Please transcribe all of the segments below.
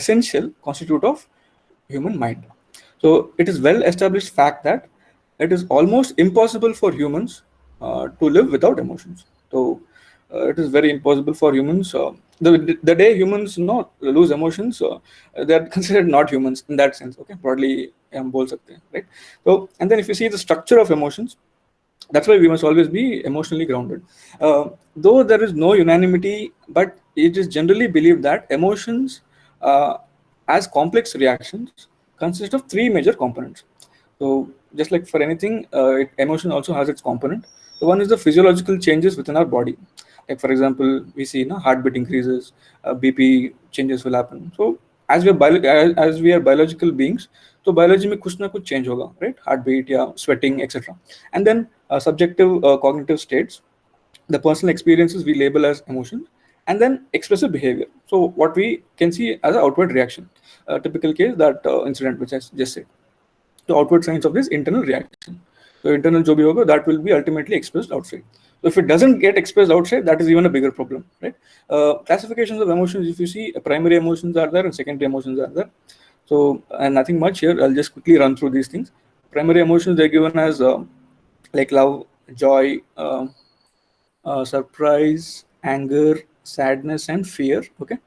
essential constitute of human mind. So it is well established fact that it is almost impossible for humans to live without emotions. So it is very impossible for humans. The day humans lose emotions, they are considered not humans in that sense. Okay, broadly हम बोल सकते हैं, right? So and then if you see the structure of emotions, that's why we must always be emotionally grounded. Though there is no unanimity, but it is generally believed that emotions, uh, as complex reactions, consist of three major components. So, just like for anything, emotion also has its component. So, one is the physiological changes within our body. Like for example, we see heartbeat increases, BP changes will happen. So, as we are biological beings, तो biology में कुछ ना कुछ change होगा, right? Heartbeat या sweating, etc. And then subjective cognitive states, the personal experiences we label as emotions, and then expressive behavior. So what we can see as an outward reaction. A typical case, that incident which I just said. The outward signs of this internal reaction. So internal जो भी होगा, that will be ultimately expressed outside. So if it doesn't get expressed outside, that is even a bigger problem, right? Classifications of emotions, if you see, primary emotions are there and secondary emotions are there. So and nothing much here. I'll just quickly run through these things. Primary emotions, they're given as like love, joy, surprise, anger, sadness, and fear. Okay,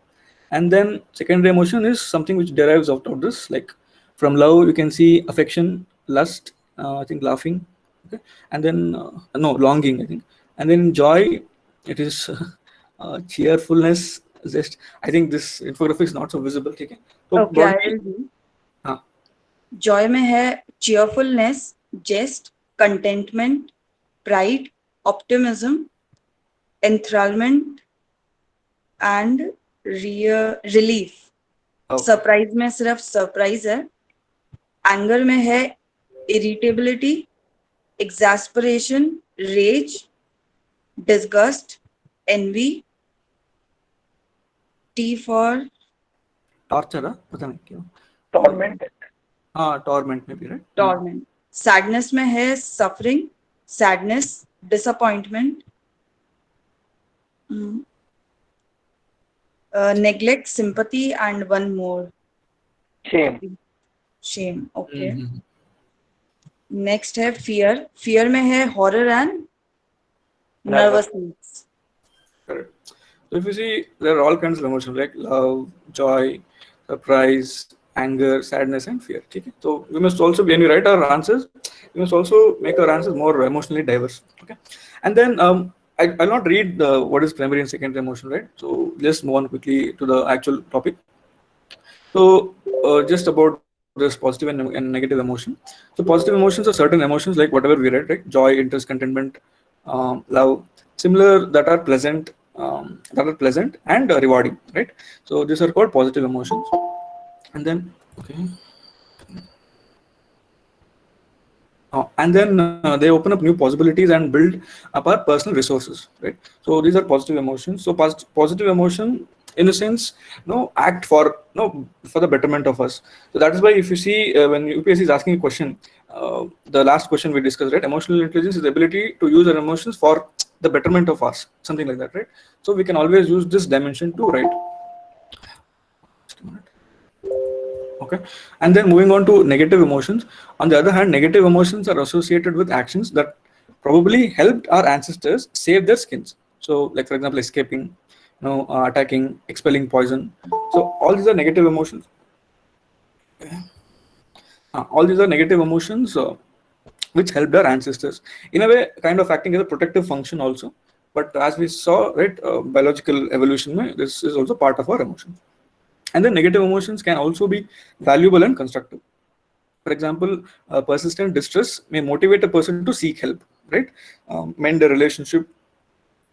and then secondary emotion is something which derives out of this. Like from love, you can see affection, lust, I think laughing, okay, and then no longing, I think, and then joy, it is cheerfulness. Just I think this infographic is not so visible. Okay, so Okay, I broadly, will do. हाँ, Joy में है cheerfulness, jest, contentment, pride, optimism, enthrallment and relief. okay, surprise में सिर्फ surprise है. Anger में है irritability, exasperation, rage, disgust, envy. T for torture, पता नहीं क्यों, Tormented. हाँ torment में भी, right? torment. Sadness में है suffering, sadness, disappointment, neglect, sympathy and one more, Shame. shame. Okay. Mm-hmm. Next है fear. Fear में है horror and nervousness. Correct. So if you see, there are all kinds of emotions like love, joy, surprise, anger, sadness, and fear. Okay? So we must also, when we write our answers, we must also make our answers more emotionally diverse. Okay, and then I'll not read what is primary and secondary emotion, right? So just move on quickly to the actual topic. So just about this positive and negative emotion. So positive emotions are certain emotions like whatever we read, right? Joy, interest, contentment, love, similar that are pleasant and rewarding, right? So these are called positive emotions. And then okay. And then they open up new possibilities and build up our personal resources, right? So these are positive emotions. So positive emotion, in a sense, act for for the betterment of us. So that is why if you see when UPSC is asking a question, the last question we discussed, right? Emotional intelligence is the ability to use our emotions for the betterment of us, something like that, right? So we can always use this dimension to write. Just a minute. Okay, and then moving on to negative emotions. On the other hand, negative emotions are associated with actions that probably helped our ancestors save their skins. So like for example, escaping, attacking, expelling poison. So all these are negative emotions. All these are negative emotions which helped our ancestors in a way, kind of acting as a protective function also. But as we saw, right, biological evolution this is also part of our emotions. And then negative emotions can also be valuable and constructive. For example, persistent distress may motivate a person to seek help, right? Mend a relationship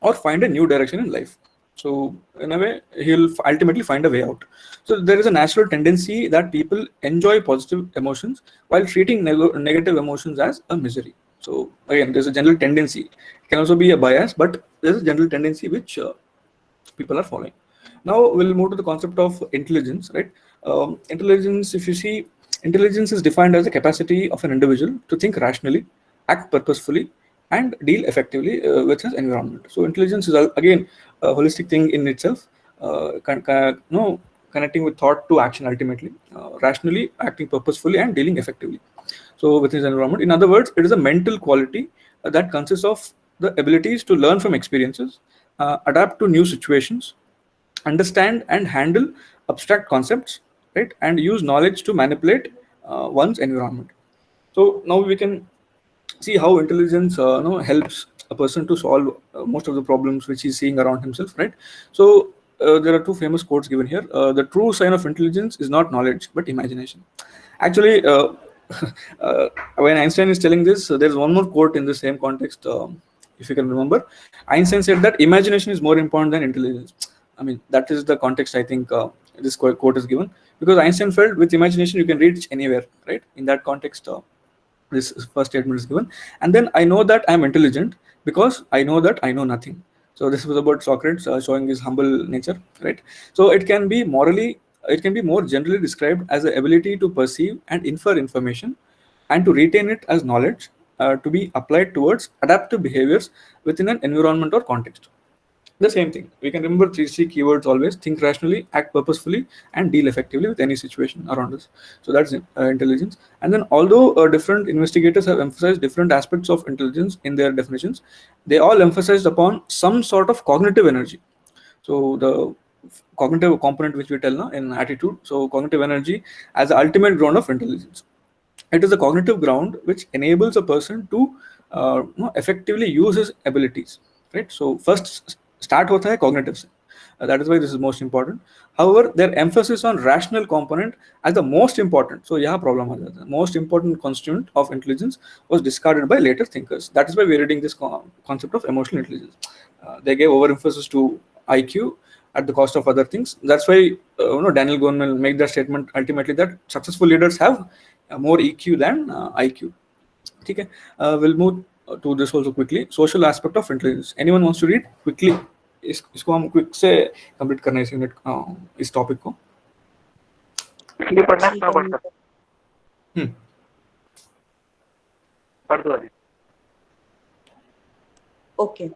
or find a new direction in life. So in a way, he'll ultimately find a way out. So there is a natural tendency that people enjoy positive emotions while treating negative emotions as a misery. So again, there's a general tendency. It can also be a bias, but there's a general tendency which people are following. Now we'll move to the concept of intelligence, right? Intelligence, if you see, intelligence is defined as the capacity of an individual to think rationally, act purposefully, and deal effectively with his environment. So intelligence is again a holistic thing in itself. connecting with thought to action ultimately, rationally, acting purposefully, and dealing effectively. So with his environment, in other words, it is a mental quality that consists of the abilities to learn from experiences, adapt to new situations, understand and handle abstract concepts, right, and use knowledge to manipulate one's environment. So now we can see how intelligence helps a person to solve most of the problems which he's seeing around himself, right? So there are two famous quotes given here. The true sign of intelligence is not knowledge but imagination. Actually, uh, when Einstein is telling this, there's one more quote in the same context. If you can remember, Einstein said that imagination is more important than intelligence. I mean, that is the context I think this quote is given, because Einstein felt with imagination you can reach anywhere, right? In that context, this first statement is given. And then I know that I'm intelligent because I know that I know nothing. So this was about Socrates showing his humble nature, right? So it can be more generally described as the ability to perceive and infer information and to retain it as knowledge, to be applied towards adaptive behaviors within an environment or context. The same thing, we can remember three C keywords always: think rationally, act purposefully, and deal effectively with any situation around us. So that's intelligence. And then although different investigators have emphasized different aspects of intelligence in their definitions, they all emphasized upon some sort of cognitive energy. So the cognitive component which we tell now in attitude, so cognitive energy as the ultimate ground of intelligence. It is the cognitive ground which enables a person to effectively use his abilities, right? So first start hota hai cognitive se. That is why this is most important. However, their emphasis on rational component as the most important, so yeah, problem aa jata hai. Most important constituent of intelligence was discarded by later thinkers. That is why we're reading this concept of emotional intelligence. They gave overemphasis to IQ at the cost of other things. That's why Daniel Goleman made that statement ultimately that successful leaders have more EQ than IQ. Okay, we'll move to this also quickly. Social aspect of intelligence. Anyone wants to read quickly? इसको हम quick से complete करना है इस unit, इस topic को. ये पढ़ना है, ठीक मैं है, पढ़ता हूँ. पढ़ दो अभी. Okay.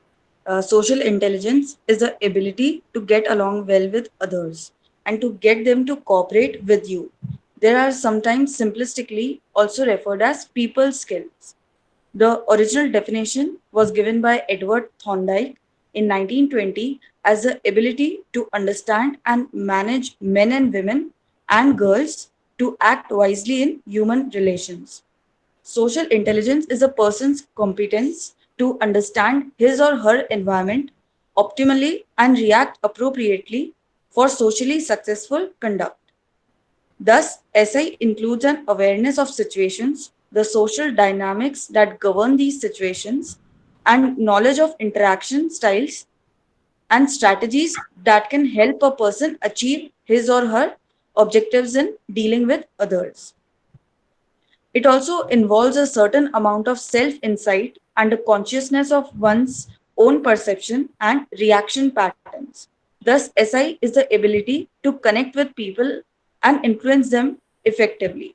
Social intelligence is the ability to get along well with others and to get them to cooperate with you. There are sometimes simplistically also referred as people skills. The original definition was given by Edward Thorndike in 1920 as the ability to understand and manage men and women and girls to act wisely in human relations. Social intelligence is a person's competence to understand his or her environment optimally and react appropriately for socially successful conduct. Thus, SI includes an awareness of situations, the social dynamics that govern these situations, and knowledge of interaction styles and strategies that can help a person achieve his or her objectives in dealing with others. It also involves a certain amount of self insight and a consciousness of one's own perception and reaction patterns. Thus, SI is the ability to connect with people and influence them effectively.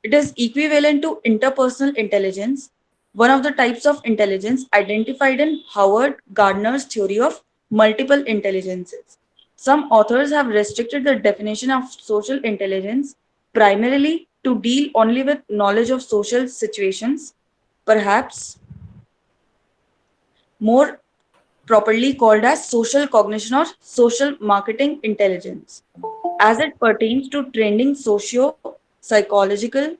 It is equivalent to interpersonal intelligence, one of the types of intelligence identified in Howard Gardner's theory of multiple intelligences. Some authors have restricted the definition of social intelligence primarily to deal only with knowledge of social situations, perhaps more properly called as social cognition or social marketing intelligence, as it pertains to trending socio psychological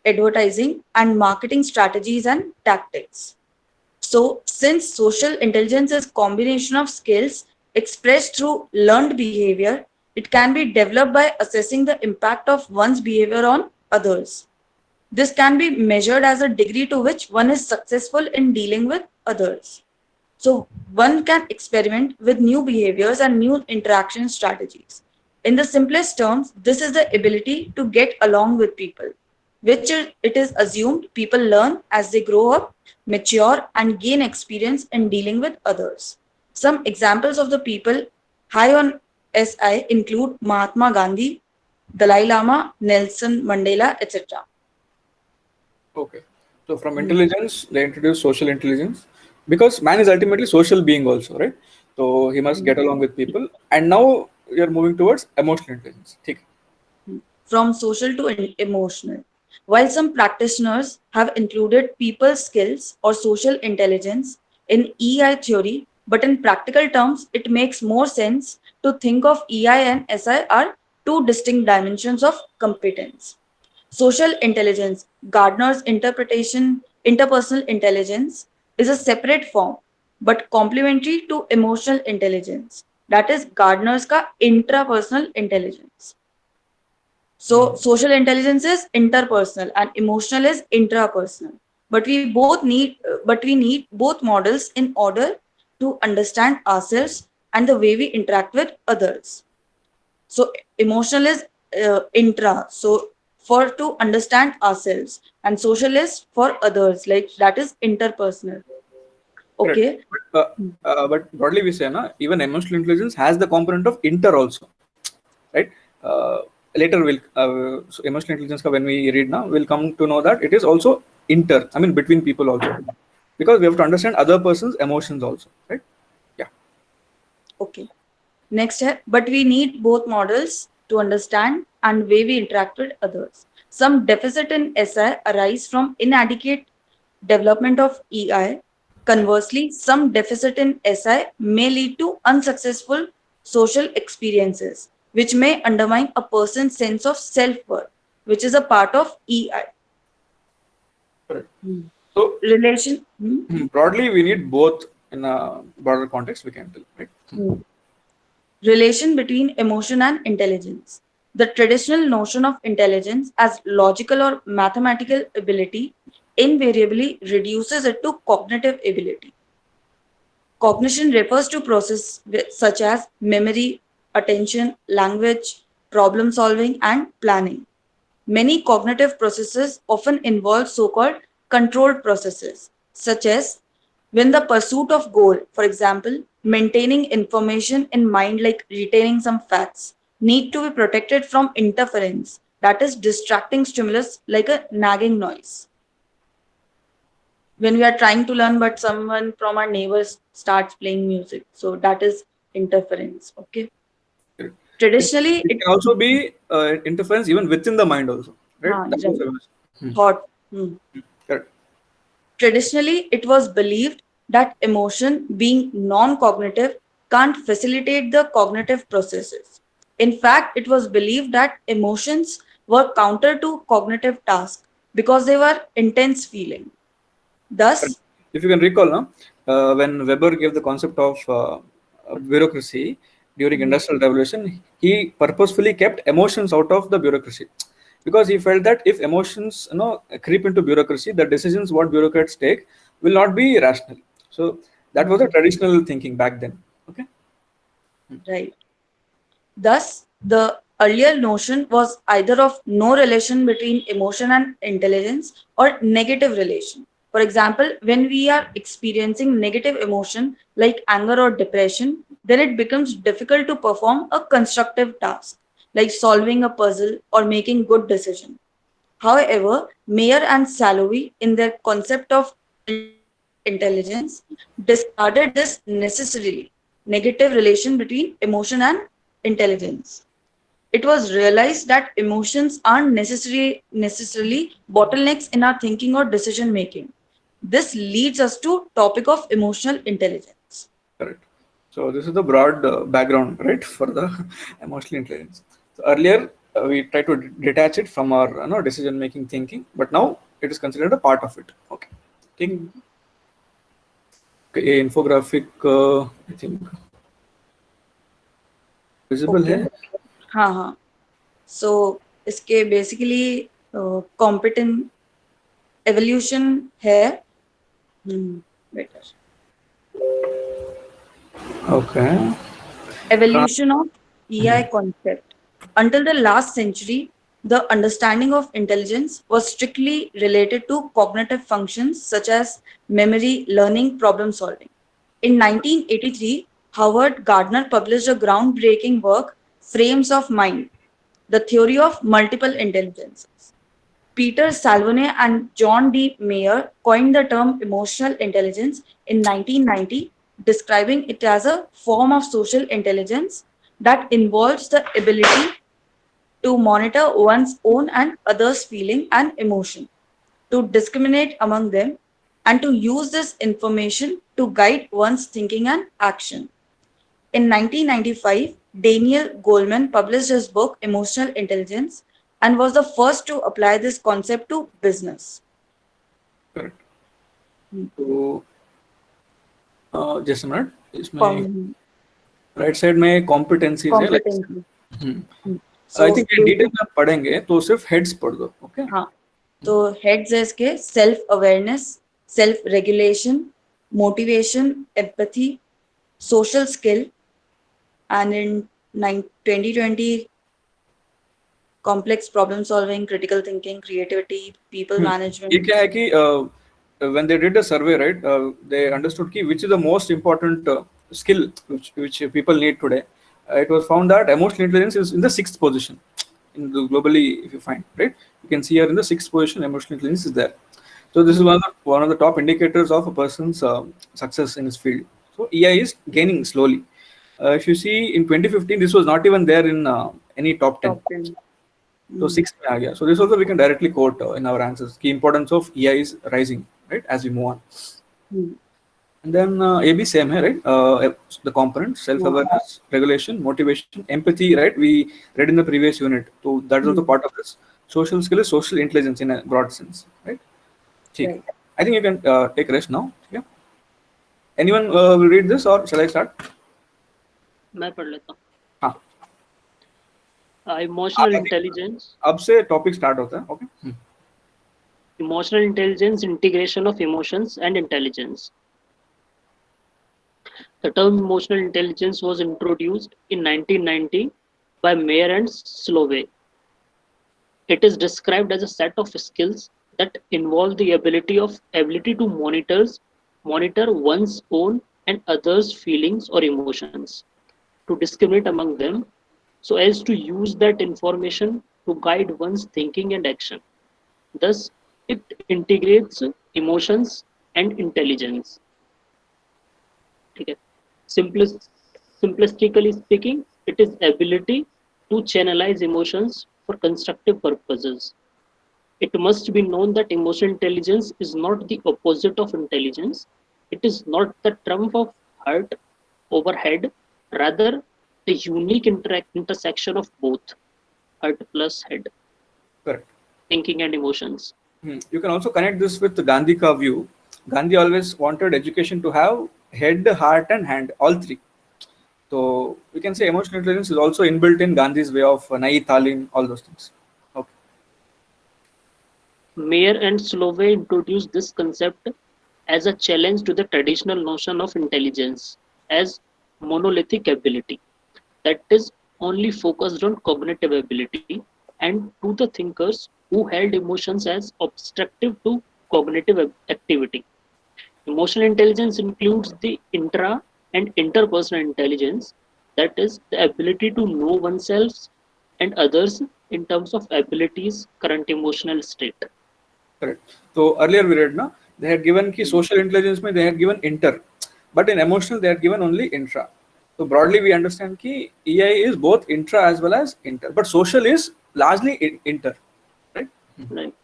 advertising and marketing strategies and tactics. So, since social intelligence is combination of skills expressed through learned behavior, it can be developed by assessing the impact of one's behavior on others. This can be measured as a degree to which one is successful in dealing with others. So one can experiment with new behaviors and new interaction strategies. In the simplest terms, this is the ability to get along with people, which it is assumed people learn as they grow up, mature, and gain experience in dealing with others. Some examples of the people high on SI include Mahatma Gandhi, Dalai Lama, Nelson Mandela, etc. Okay. So from intelligence, they introduce social intelligence because man is ultimately social being also, right? So he must get along with people. And now we are moving towards emotional intelligence. ठीक है. from social to emotional. While some practitioners have included people skills or social intelligence in EI theory, but in practical terms, it makes more sense to think of EI and SI are two distinct dimensions of competence. Social intelligence, Gardner's interpretation, interpersonal intelligence, is a separate form but complementary to emotional intelligence. That is Gardner's ka intrapersonal intelligence. So social intelligence is interpersonal and emotional is intrapersonal. But we need both models in order to understand ourselves and the way we interact with others. So emotional is intra. So for to understand ourselves, and social is for others. Like that is interpersonal. Correct. Okay. But broadly we say, na, even emotional intelligence has the component of inter also, right? Uh, Later we'll so emotional intelligence ka when we read now, we'll come to know that it is also inter. I mean between people also, because we have to understand other person's emotions also, right? Yeah. Okay. Next step, but we need both models to understand and way we interact with others. Some deficit in SI arise from inadequate development of EI. Conversely, some deficit in SI may lead to unsuccessful social experiences, which may undermine a person's sense of self-worth, which is a part of EI. Correct. Hmm. So Relation. broadly we need both in a broader context, we can tell, right? Hmm. Relation between emotion and intelligence. The traditional notion of intelligence as logical or mathematical ability invariably reduces it to cognitive ability. Cognition refers to processes such as memory, attention, language, problem solving, and planning. Many cognitive processes often involve so-called controlled processes, such as when the pursuit of goal, for example, maintaining information in mind like retaining some facts, need to be protected from interference, that is distracting stimulus like a nagging noise. When we are trying to learn, but someone from our neighbors starts playing music, so that is interference. Okay. Correct. Traditionally, It it can also be interference even within the mind also, right? That was right, hmm. thought. Hmm. Correct. Traditionally, it was believed that emotion, being non cognitive, can't facilitate the cognitive processes. In fact, it was believed that emotions were counter to cognitive tasks because they were intense feeling. Correct. Thus, If you can recall, no, when Weber gave the concept of bureaucracy during hmm, Industrial Revolution, he purposefully kept emotions out of the bureaucracy because he felt that if emotions, creep into bureaucracy, the decisions what bureaucrats take will not be rational. So that was a traditional thinking back then. Okay. right. Thus, the earlier notion was either of no relation between emotion and intelligence or negative relation. For example, when we are experiencing negative emotion like anger or depression, then it becomes difficult to perform a constructive task like solving a puzzle or making good decision. However, Mayer and Salovey, in their concept of emotional intelligence, discarded this necessarily negative relation between emotion and intelligence. It was realized that emotions aren't necessarily bottlenecks in our thinking or decision making. This leads us to topic of emotional intelligence. Correct. So this is the broad background, right, for the emotional intelligence. So earlier we try to detach it from our decision-making thinking, but now it is considered a part of it. Okay. ठीक. Okay, ये infographic I think visible Okay. है. हाँ हाँ. So इसके basically competent evolution है. Better. Okay. Evolution of EI concept. Until the last century, the understanding of intelligence was strictly related to cognitive functions such as memory, learning, problem solving. In 1983, Howard Gardner published a groundbreaking work, Frames of Mind, the theory of multiple intelligences. Peter Salvone and John D. Mayer coined the term emotional intelligence in 1990, describing it as a form of social intelligence that involves the ability to monitor one's own and others' feeling and emotion, to discriminate among them, and to use this information to guide one's thinking and action. In 1995, Daniel Goleman published his book Emotional Intelligence and was the first to apply this concept to business. Correct. Hmm. तो just a minute, इसमें Com- right side में competencies है Competency. Hmm. आई So think ये detail basic, में आप पढ़ेंगे तो सिर्फ हेड्स पढ़ दो. ओके. हाँ, तो heads है इसके self awareness, self regulation, motivation, empathy, social skill, and in 2020 complex problem solving, critical thinking, creativity, people ये management. क्या है कि when they did a survey, right, they understood ki which is the most important skill which people need today. It was found that emotional intelligence is in the sixth position in the globally, if you find, right, you can see here in the sixth position emotional intelligence is there. So this is one of the top indicators of a person's success in his field. So EI is gaining slowly. If you see in 2015, this was not even there in any top 10. Top 10. So six में आ गया. So this also we can directly quote in our answers. The importance of EI is rising, right, as we move on. Hmm. And then AB same hai, right? The components: self-awareness, regulation, motivation, empathy, right? We read in the previous unit. So that is also part of this. Social skill is social intelligence in a broad sense, right? ठीक. Right. I think you can take rest now. Yeah. Anyone will read this or shall I start? मैं पढ़ लेता हाँ. हूँ. Emotional intelligence. अब से topic start होता है. Okay. Emotional intelligence, integration of emotions and intelligence. The term emotional intelligence was introduced in 1990 by Mayer and Slove. It is described as a set of skills that involve the ability to monitor one's own and others' feelings or emotions, to discriminate among them, so as to use that information to guide one's thinking and action. Thus, it integrates emotions and intelligence. Okay. Simplistically speaking, it is ability to channelize emotions for constructive purposes. It must be known that emotional intelligence is not the opposite of intelligence. It is not the trump of heart over head, rather, the unique intersection of both heart plus head, Correct. thinking and emotions. You can also connect this with the Gandhi ka view. Gandhi always wanted education to have head, heart, and hand, all three. So we can say emotional intelligence is also inbuilt in Gandhi's way of Nai Talim, all those things. Okay. Mayer and Slove introduced this concept as a challenge to the traditional notion of intelligence as monolithic ability, that is only focused on cognitive ability, and to the thinkers who held emotions as obstructive to cognitive activity. Emotional intelligence includes the intra and interpersonal intelligence, that is the ability to know oneself and others in terms of abilities, current emotional state. Correct. So earlier we read, na, they had given ki social intelligence mein they had given inter, but in emotional they had given only intra. So broadly we understand ki EI is both intra as well as inter, but social is largely inter, right? Right.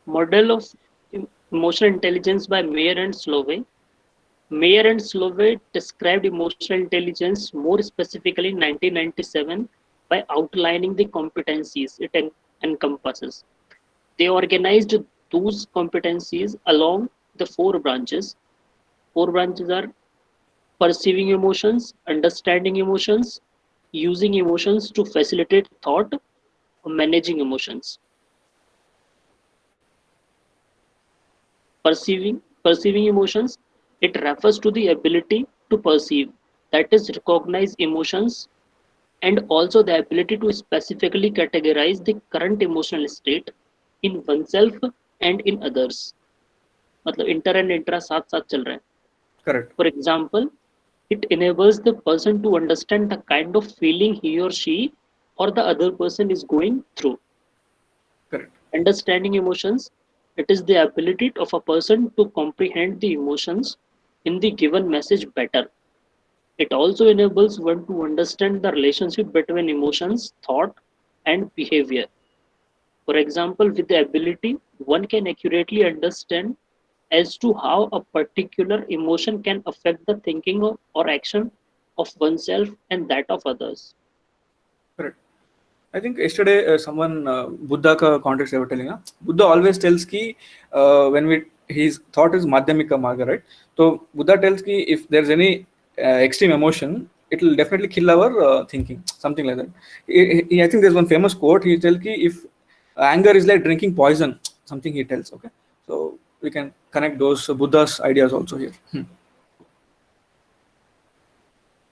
Model of emotional intelligence by Mayer and Slove. Mayer and Slove described emotional intelligence more specifically in 1997 by outlining the competencies it encompasses. They organized those competencies along the four branches. Four branches are perceiving emotions, understanding emotions, using emotions to facilitate thought, managing emotions. Perceiving emotions, it refers to the ability to perceive, that is recognize emotions, and also the ability to specifically categorize the current emotional state in oneself and in others. मतलब inter and intra साथ साथ चल रहे हैं. Correct. For example, it enables the person to understand the kind of feeling he or she or the other person is going through. Correct. Understanding emotions, it is the ability of a person to comprehend the emotions in the given message better. It also enables one to understand the relationship between emotions, thought, and behavior. For example, with the ability, one can accurately understand as to how a particular emotion can affect the thinking or action of oneself and that of others. Correct. I think yesterday someone Buddha ka context they were telling. Buddha always tells ki when we his thought is madhyamika marga, right? So Buddha tells ki if there's any extreme emotion, it will definitely kill our thinking, something like that. I think there's one famous quote. He tells ki if anger is like drinking poison, something he tells. Okay, so we can connect those Buddha's ideas also here.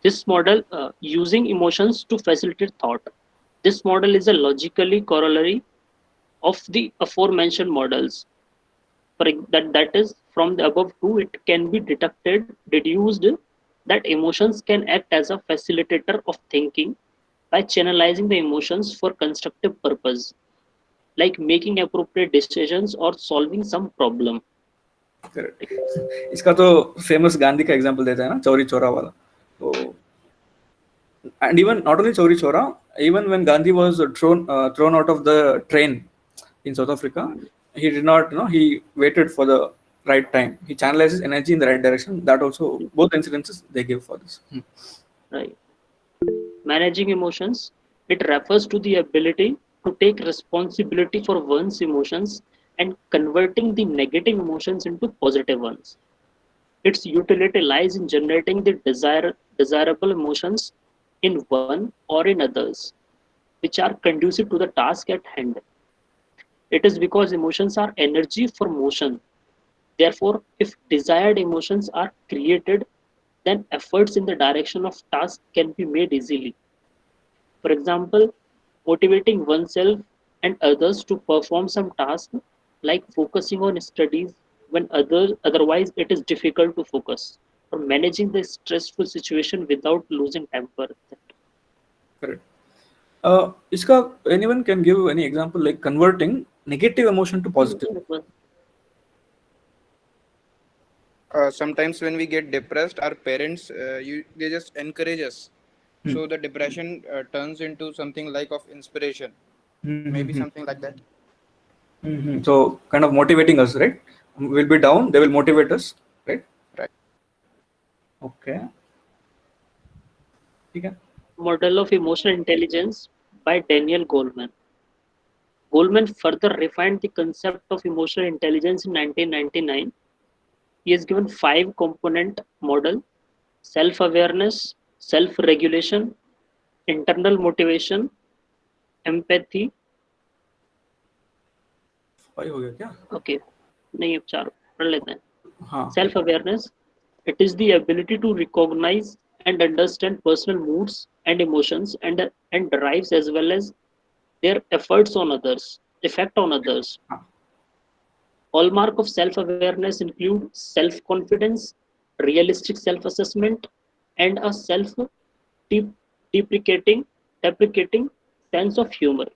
This model, using emotions to facilitate thought, this model is a logically corollary of the aforementioned models. That is, from the above two, it can be deduced that emotions can act as a facilitator of thinking by channelizing the emotions for constructive purpose, like making appropriate decisions or solving some problem. Correct इसका तो famous Gandhi का example देता है ना चौरी चौरा वाला तो and even not only Chauri Chora, even when Gandhi was thrown out of the train in South Africa, he did not, he waited for the right time. He channelizes energy in the right direction. That also, both incidences they give for this. Right. Managing emotions, it refers to the ability to take responsibility for one's emotions and converting the negative emotions into positive ones. Its utility lies in generating the desirable emotions in one or in others, which are conducive to the task at hand. It is because emotions are energy for motion. Therefore, if desired emotions are created, then efforts in the direction of task can be made easily. For example, motivating oneself and others to perform some task like focusing on studies when otherwise it is difficult to focus, or managing the stressful situation without losing temper. Correct. Iska, anyone can give any example like converting negative emotion to positive? Sometimes when we get depressed, our parents they just encourage us. So the depression turns into something like of inspiration, maybe something like that. So kind of motivating us, right? We'll be down, they will motivate us, right? Right. Okay. Okay. Model of Emotional Intelligence by Daniel Goleman. Goleman further refined the concept of emotional intelligence in 1999. He has given 5-component model: self-awareness, self-regulation, internal motivation, empathy. हो गया क्या? Okay, नहीं अब 4 पढ़ लेते हैं. हाँ. Self-awareness, it is the ability to recognize and understand personal moods and emotions and derives as well as their effect on others. Hallmark of self-awareness include self-confidence, realistic self-assessment, and a self-deprecating sense of humor.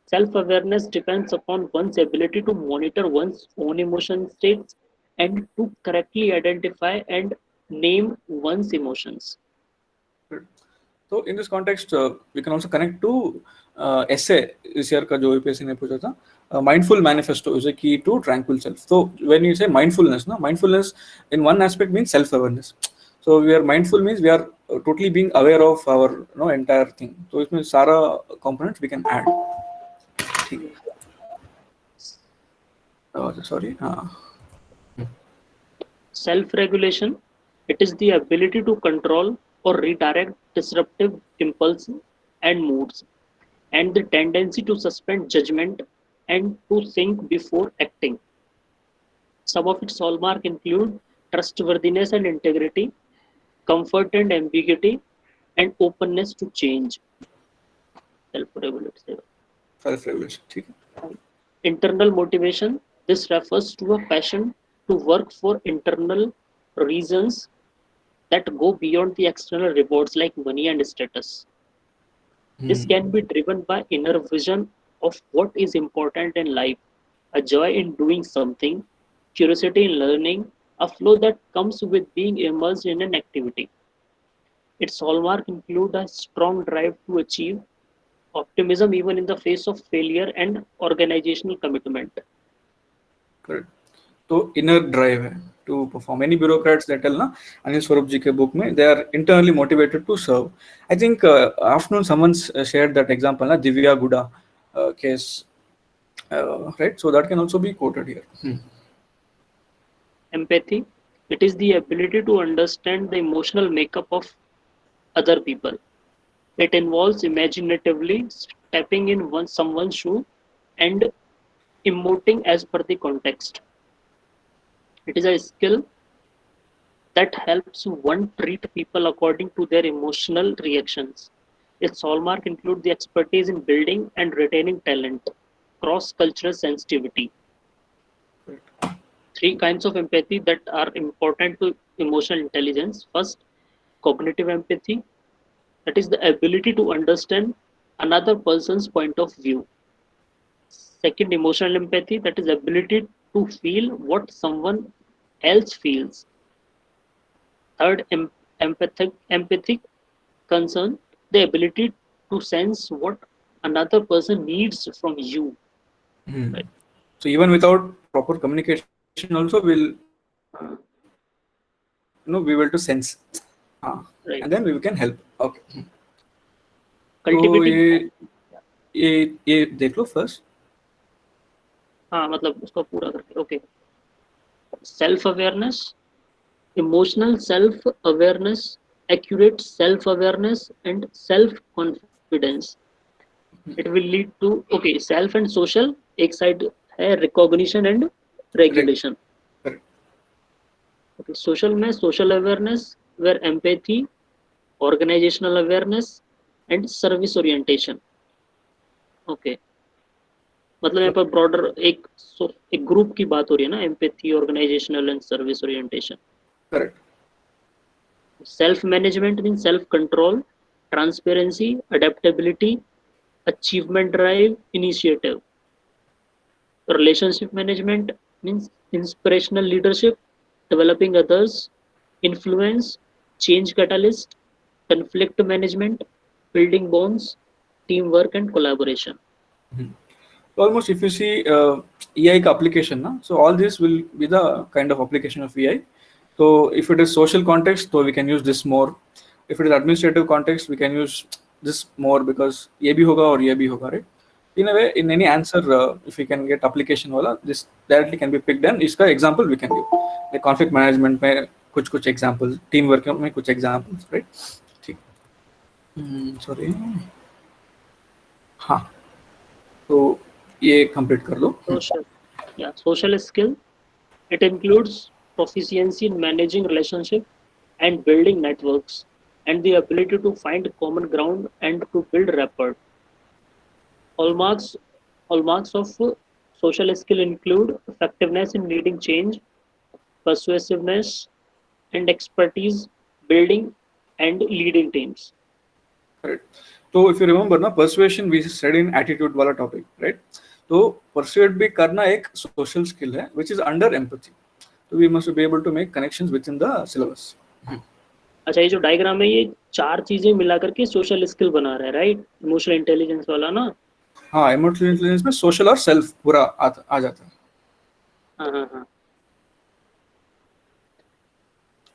Self-awareness depends upon one's ability to monitor one's own emotion states and to correctly identify and name one's emotions. So in this context, we can also connect to essay इस year का जो UPSC ने पूछा था, mindful manifesto is a key to tranquil self. So when you say mindfulness, mindfulness in one aspect means self-awareness. So we are mindful means we are totally being aware of our entire thing. So इसमें सारा components we can add. Sorry. Self-regulation, it is the ability to control or redirect disruptive impulses and moods, and the tendency to suspend judgment and to think before acting. Some of its hallmarks include trustworthiness and integrity, comfort and ambiguity, and openness to change. Self-regulation. Internal motivation, this refers to a passion to work for internal reasons that go beyond the external rewards like money and status. This can be driven by inner vision of what is important in life, a joy in doing something, curiosity in learning, a flow that comes with being immersed in an activity. Its hallmark include a strong drive to achieve optimism even in the face of failure and organizational commitment. Correct. तो inner drive है to perform any bureaucrats that tell ना अनिल स्वरूप जी के book में they are internally motivated to serve I think afternoon someone shared that example ना दिव्या गुडा case right so that can also be quoted here Empathy, it is the ability to understand the emotional makeup of other people. It involves imaginatively stepping in someone's shoe and emoting as per the context. It is a skill that helps one treat people according to their emotional reactions. Its hallmark include the expertise in building and retaining talent, cross-cultural sensitivity. Three kinds of empathy that are important to emotional intelligence. First, cognitive empathy, that is the ability to understand another person's point of view. Second, emotional empathy, that is ability to feel what someone else feels. Third, empathic concern, the ability to sense what another person needs from you. Right. So even without proper communication also we'll be able to sense Right. and then we can help. Okay. तो Cultivating ये देख लो first. हाँ मतलब उसको पूरा करके okay. Self awareness, emotional self awareness, accurate self awareness, and self confidence. It will lead to okay self and social. एक side है recognition and regulation. Correct. Okay, social में social awareness, where empathy, organizational awareness, and service orientation. Okay. मतलब यहाँ पर broader एक group की बात हो रही है ना, empathy, organisational and service orientation. Correct. Self management mean self control, transparency, adaptability, achievement drive, initiative. Relationship management means inspirational leadership, developing others, influence, change catalyst, conflict management, building bonds, teamwork and collaboration. So almost if you see EI का application ना, so all this will be the kind of application of EI. So if it is social context, so we can use this more. If it is administrative context, we can use this more because ये भी होगा और ये भी होगा, right? In a way, in any answer, if we can get application वाला, this directly can be picked and इसका example we can give. Like conflict management में कुछ examples, teamwork में कुछ examples, right? ठीक. Sorry. हाँ. तो ये कंप्लीट कर लो. Social skill, it includes proficiency in managing relationship and building networks and the ability to find common ground and to build rapport. Hallmarks of social skill include effectiveness in leading change, persuasiveness, and expertise building and leading teams. Right. So if you remember ना, persuasion we said in attitude वाला topic, right? तो persuade भी करना एक social skill है, which is under empathy. So we must be able to make connections within the syllabus. अच्छा, ये जो डायग्राम है ये चार चीजें मिला करके सोशल स्किल बना रहा है, राइट? इमोशनल इंटेलिजेंस वाला ना. हाँ, इमोशनल इंटेलिजेंस में सोशल और सेल्फ पूरा आ जाता है. हाँ.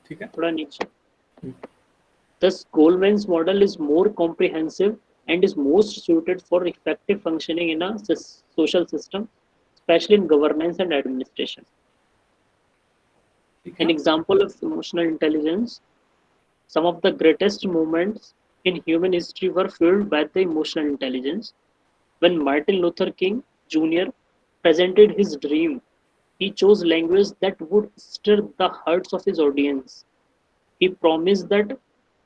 ठीक है. थोड़ा नीचे. Thus, Goleman's model is more comprehensive and is most suited for effective functioning in a social system, especially in governance and administration. An example of emotional intelligence, some of the greatest moments in human history were fueled by the emotional intelligence. When Martin Luther King Jr. presented his dream, he chose language that would stir the hearts of his audience. He promised that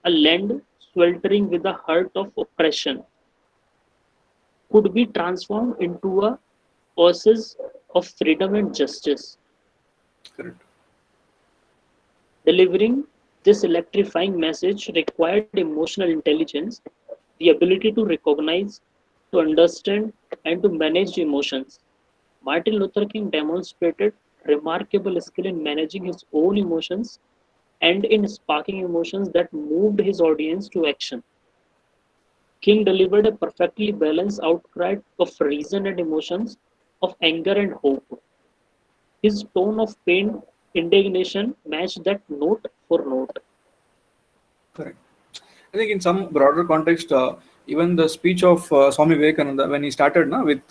a land sweltering with a heart of oppression could be transformed into a oasis of freedom and justice. Correct. Delivering this electrifying message required emotional intelligence, the ability to recognize, to understand, and to manage emotions. Martin Luther King demonstrated remarkable skill in managing his own emotions and in sparking emotions that moved his audience to action. King delivered a perfectly balanced outcry of reason and emotions, of anger and hope. His tone of pain, indignation matched that note for note. Correct. I think in some broader context, even the speech of Swami Vivekananda when he started with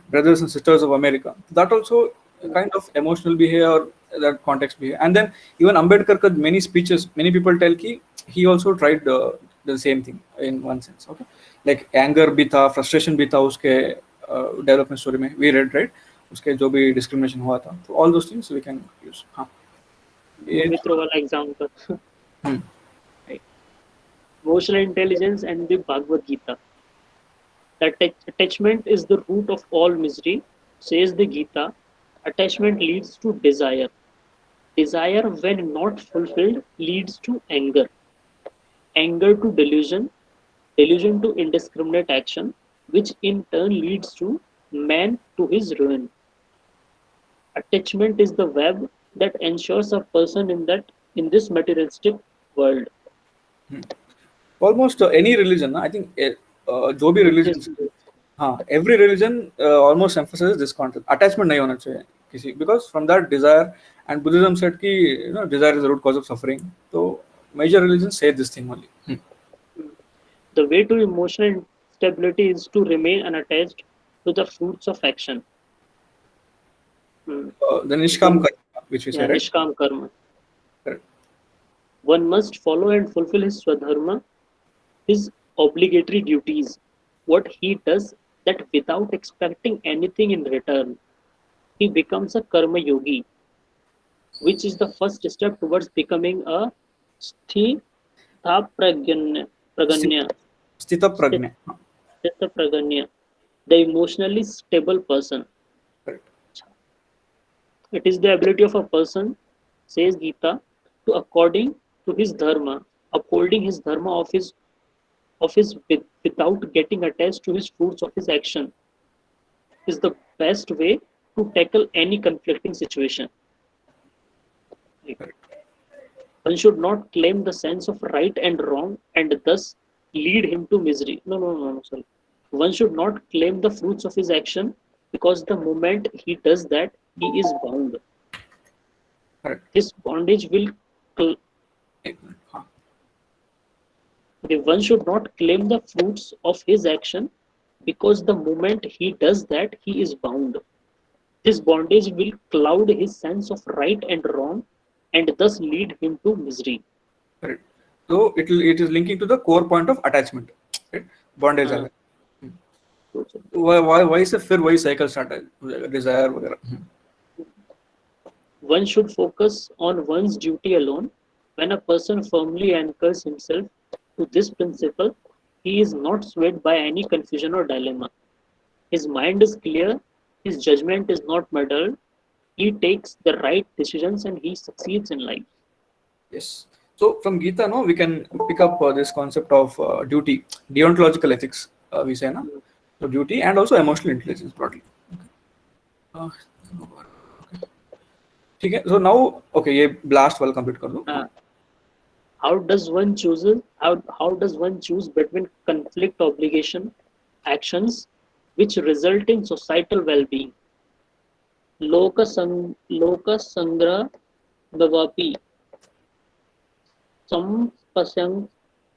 Brothers and Sisters of America, that also a kind of emotional behavior, that context behavior. And then even Ambedkar had many speeches, many people tell ki he also tried the same thing in one sense. Okay, like anger भी था, frustration भी था उसके development story में we read, right? उसके जो भी discrimination हुआ था, so all those things we can use. हाँ, ये मित्रों वाला example. Hmm, Right. Emotional intelligence and the Bhagavad Gita. That attachment is the root of all misery, says the Gita. Attachment leads to desire. Desire, when not fulfilled, leads to anger. Anger to delusion. Delusion to indiscriminate action, which in turn leads to man to his ruin. Attachment is the web that ensures a person in this materialistic world. almost any religion, I think, जो भी religions, हाँ, every religion almost emphasizes this concept. Attachment नहीं होना चाहिए किसी, because from that desire, and Buddhism said कि desire is the root cause of suffering. So major religions say this thing only. The way to emotional stability is to remain unattached to the fruits of action. The Nishkam Karma, which we Yeah, say, right? Nishkam Karma. Correct. One must follow and fulfill his Swadharma, his obligatory duties, what he does that without expecting anything in return. He becomes a Karma Yogi, which is the first step towards becoming a Sthita Praganya, Sthita Pragna. Sthita Praganya, the emotionally stable person. Correct. It is the ability of a person, says Gita, to according to his dharma, upholding his dharma without getting attached to his fruits of his action, is the best way to tackle any conflicting situation. One should not claim the sense of right and wrong and thus lead him to misery. No, sorry. One should not claim the fruits of his action, because the moment he does that, he is bound. Correct. This bondage will. हाँ. One should not claim the fruits of his action, because the moment he does that, he is bound. This bondage will cloud his sense of right and wrong and thus lead him to misery. Correct. So it is linking to the core point of attachment, right? Bondage. Why is फिर वही cycle start है, desire वगैरह. One should focus on one's duty alone. When a person firmly anchors himself to this principle, he is not swayed by any confusion or dilemma. His mind is clear, his judgment is not muddled, he takes the right decisions and he succeeds in life. Yes. So from Gita, we can pick up this concept of duty, deontological ethics, we say, no? So duty and also emotional intelligence broadly. Okay. So now, okay, ये blast वाला complete कर दो. How does one choose between conflict obligation actions which result in societal well-being? Loka sangra bhavapi sam pasyang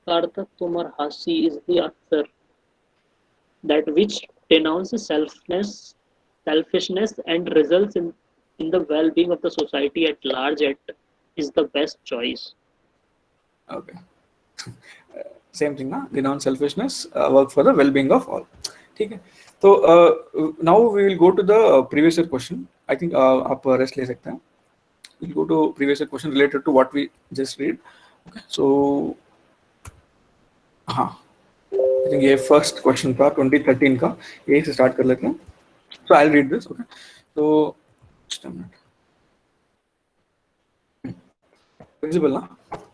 karta tumar hasi is the answer. That which denounces selfishness and results in the well-being of the society at large is the best choice. Okay. Same thing, na? Denounce selfishness, work for the well-being of all. Okay. So now we will go to the previous year question. I think आप rest ले सकते हैं. We'll go to previous year question related to what we just read. Okay. So हाँ, I think ये first question था 2013 का, यही से start कर लेते हैं. So I'll read this. Okay. So just a minute. Visible, na?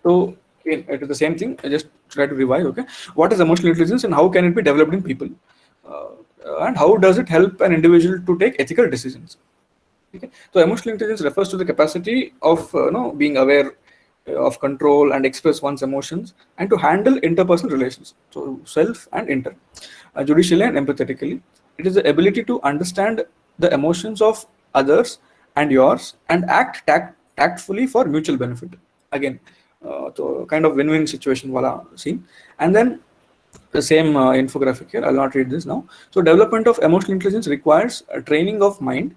So it is the same thing. I just try to revise. Okay. What is emotional intelligence and how can it be developed in people? And how does it help an individual to take ethical decisions? Okay. So emotional intelligence refers to the capacity of being aware, of control and express one's emotions, and to handle interpersonal relations, so self and inter, judicially and empathetically. It is the ability to understand the emotions of others and yours and act tactfully for mutual benefit. Again, so kind of win-win situation wala scene. And then the same infographic here. I'll not read this now. So development of emotional intelligence requires a training of mind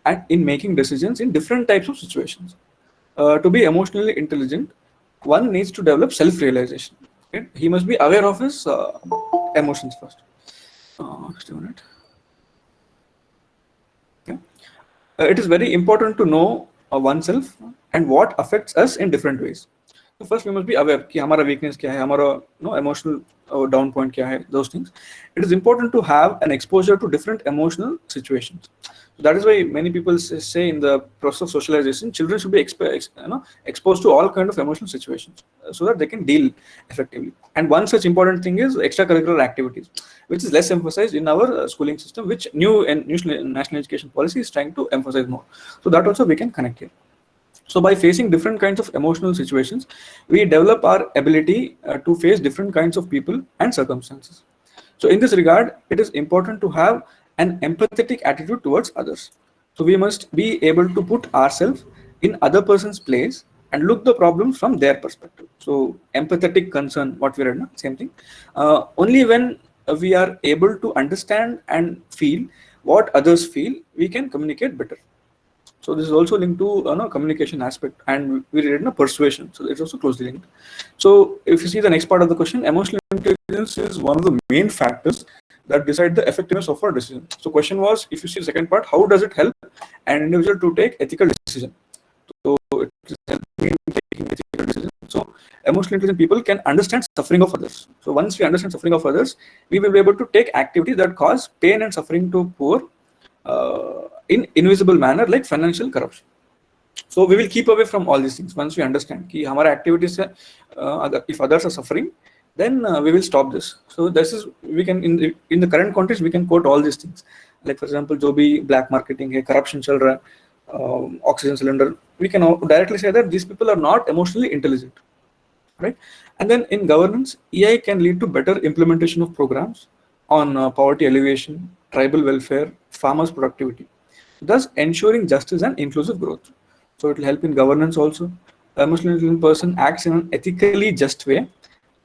and in making decisions in different types of situations. To be emotionally intelligent, one needs to develop self-realization. Okay? He must be aware of his emotions first. Just a minute. Okay. It is very important to know oneself and what affects us in different ways. So first we must be aware कि हमारा weakness क्या है, हमारा emotional down point क्या है, those things. It is important to have an exposure to different emotional situations. So that is why many people say in the process of socialization, children should be exposed to all kind of emotional situations so that they can deal effectively. And one such important thing is extracurricular activities, which is less emphasized in our schooling system, which new national education policy is trying to emphasize more. So that also we can connect here. So by facing different kinds of emotional situations, we develop our ability to face different kinds of people and circumstances. So in this regard, it is important to have an empathetic attitude towards others. So we must be able to put ourselves in other person's place and look the problems from their perspective. So empathetic concern, what we read, no? Same thing. Only when we are able to understand and feel what others feel, we can communicate better. So this is also linked to communication aspect, and we read persuasion. So it's also closely linked. So if you see the next part of the question, emotional intelligence is one of the main factors that decide the effectiveness of our decision. So question was, if you see the second part, how does it help an individual to take ethical decision? So it is helping in taking ethical decision. So emotionally intelligent people can understand suffering of others. So once we understand suffering of others, we will be able to take activities that cause pain and suffering to poor in invisible manner, like financial corruption. So we will keep away from all these things once we understand कि हमारा activities से if others are suffering, then we will stop this. So this is, we can in the current context we can quote all these things, like for example जो भी black marketing है, corruption चल रहा है, oxygen cylinder, we can directly say that these people are not emotionally intelligent, right? And then in governance, EI can lead to better implementation of programs on poverty alleviation, tribal welfare, farmers productivity, thus ensuring justice and inclusive growth. So it will help in governance also. The emotionally intelligent person acts in an ethically just way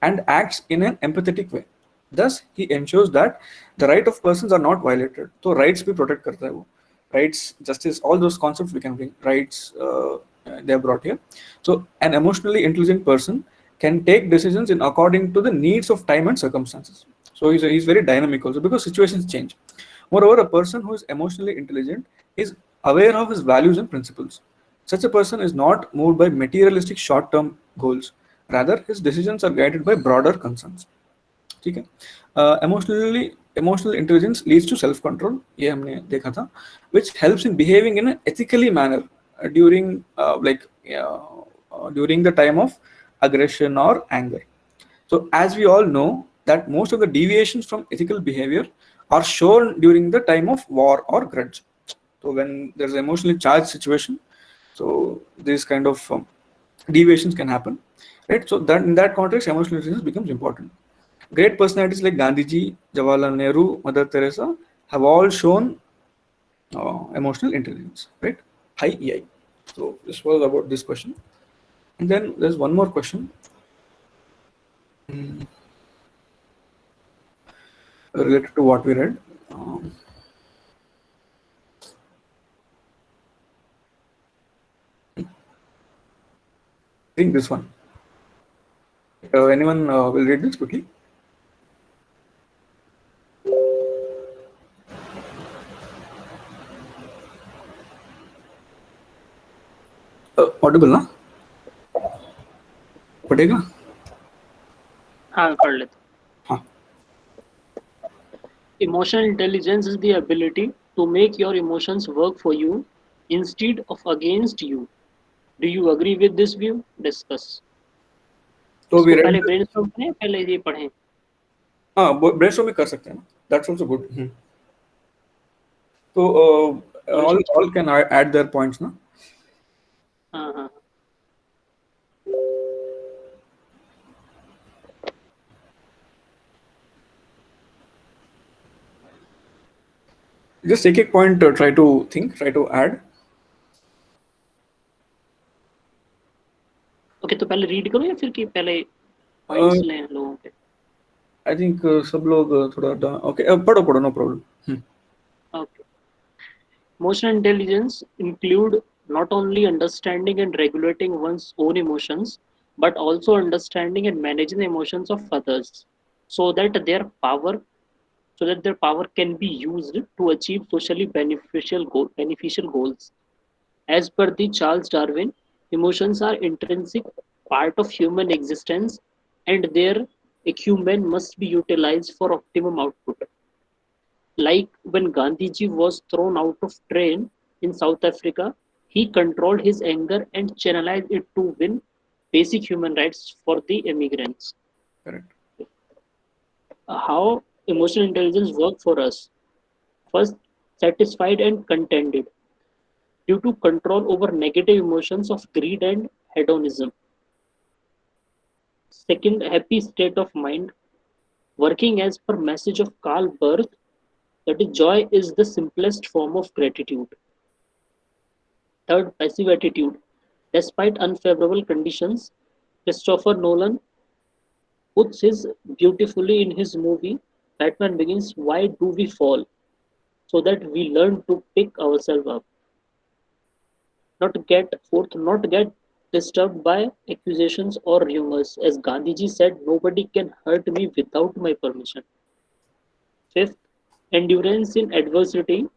and acts in an empathetic way. Thus, he ensures that the right of persons are not violated. So rights be protect करता है वो. Rights, justice, all those concepts we can bring. Rights they are brought here. So an emotionally intelligent person can take decisions in according to the needs of time and circumstances. So he's very dynamic also because situations change. Moreover, a person who is emotionally intelligent is aware of his values and principles. Such a person is not moved by materialistic short-term goals. Rather, his decisions are guided by broader concerns. ठीक है. Emotional intelligence leads to self control, ये हमने देखा था, which helps in behaving in an ethically manner during during the time of aggression or anger. So as we all know that most of the deviations from ethical behavior are shown during the time of war or grudge. So when there's an emotionally charged situation, so this kind of deviations can happen, right? So that in that context, emotional intelligence becomes important. Great personalities like Gandhiji, Jawaharlal Nehru, Mother Teresa have all shown emotional intelligence, right? High EI. So this was about this question. And then there's one more question related to what we read. I think this one. Anyone will read this quickly? Audible, ना? पढ़ेगा? हाँ पढ़ लेते. हाँ. Emotional intelligence is the ability to make your emotions work for you instead of against you. Do you agree with this view? Discuss. तो we इसको read. पहले brainstorm करें, पहले ये पढ़ें. हाँ, brainstorm भी कर सकते हैं ना? That's also good. So all can add their points, ना? हाँ हाँ. Just take a point, try to think, try to add. Okay, तो पहले रीड करो या फिर कि पहले Uh, पॉइंट्स लें लोगों के? I think सब लोग थोड़ा ओके पढ़ो पढ़ो, no problem. Okay. Emotional intelligence include not only understanding and regulating one's own emotions, but also understanding and managing the emotions of others, so that their power can be used to achieve socially beneficial goals. As per the Charles Darwin, emotions are intrinsic part of human existence, and their acumen must be utilized for optimum output. Like when Gandhiji was thrown out of train in South Africa, he controlled his anger and channelized it to win basic human rights for the immigrants. Correct. How emotional intelligence work for us? First, satisfied and contented due to control over negative emotions of greed and hedonism. Second, happy state of mind, working as per message of Karl Barth, that is, joy is the simplest form of gratitude. Third, passive attitude. Despite unfavorable conditions, Christopher Nolan puts his beautifully in his movie Batman Begins, why do we fall? So that we learn to pick ourselves up. Not get disturbed by accusations or rumors. As Gandhiji said, nobody can hurt me without my permission. Fifth, endurance in adversity.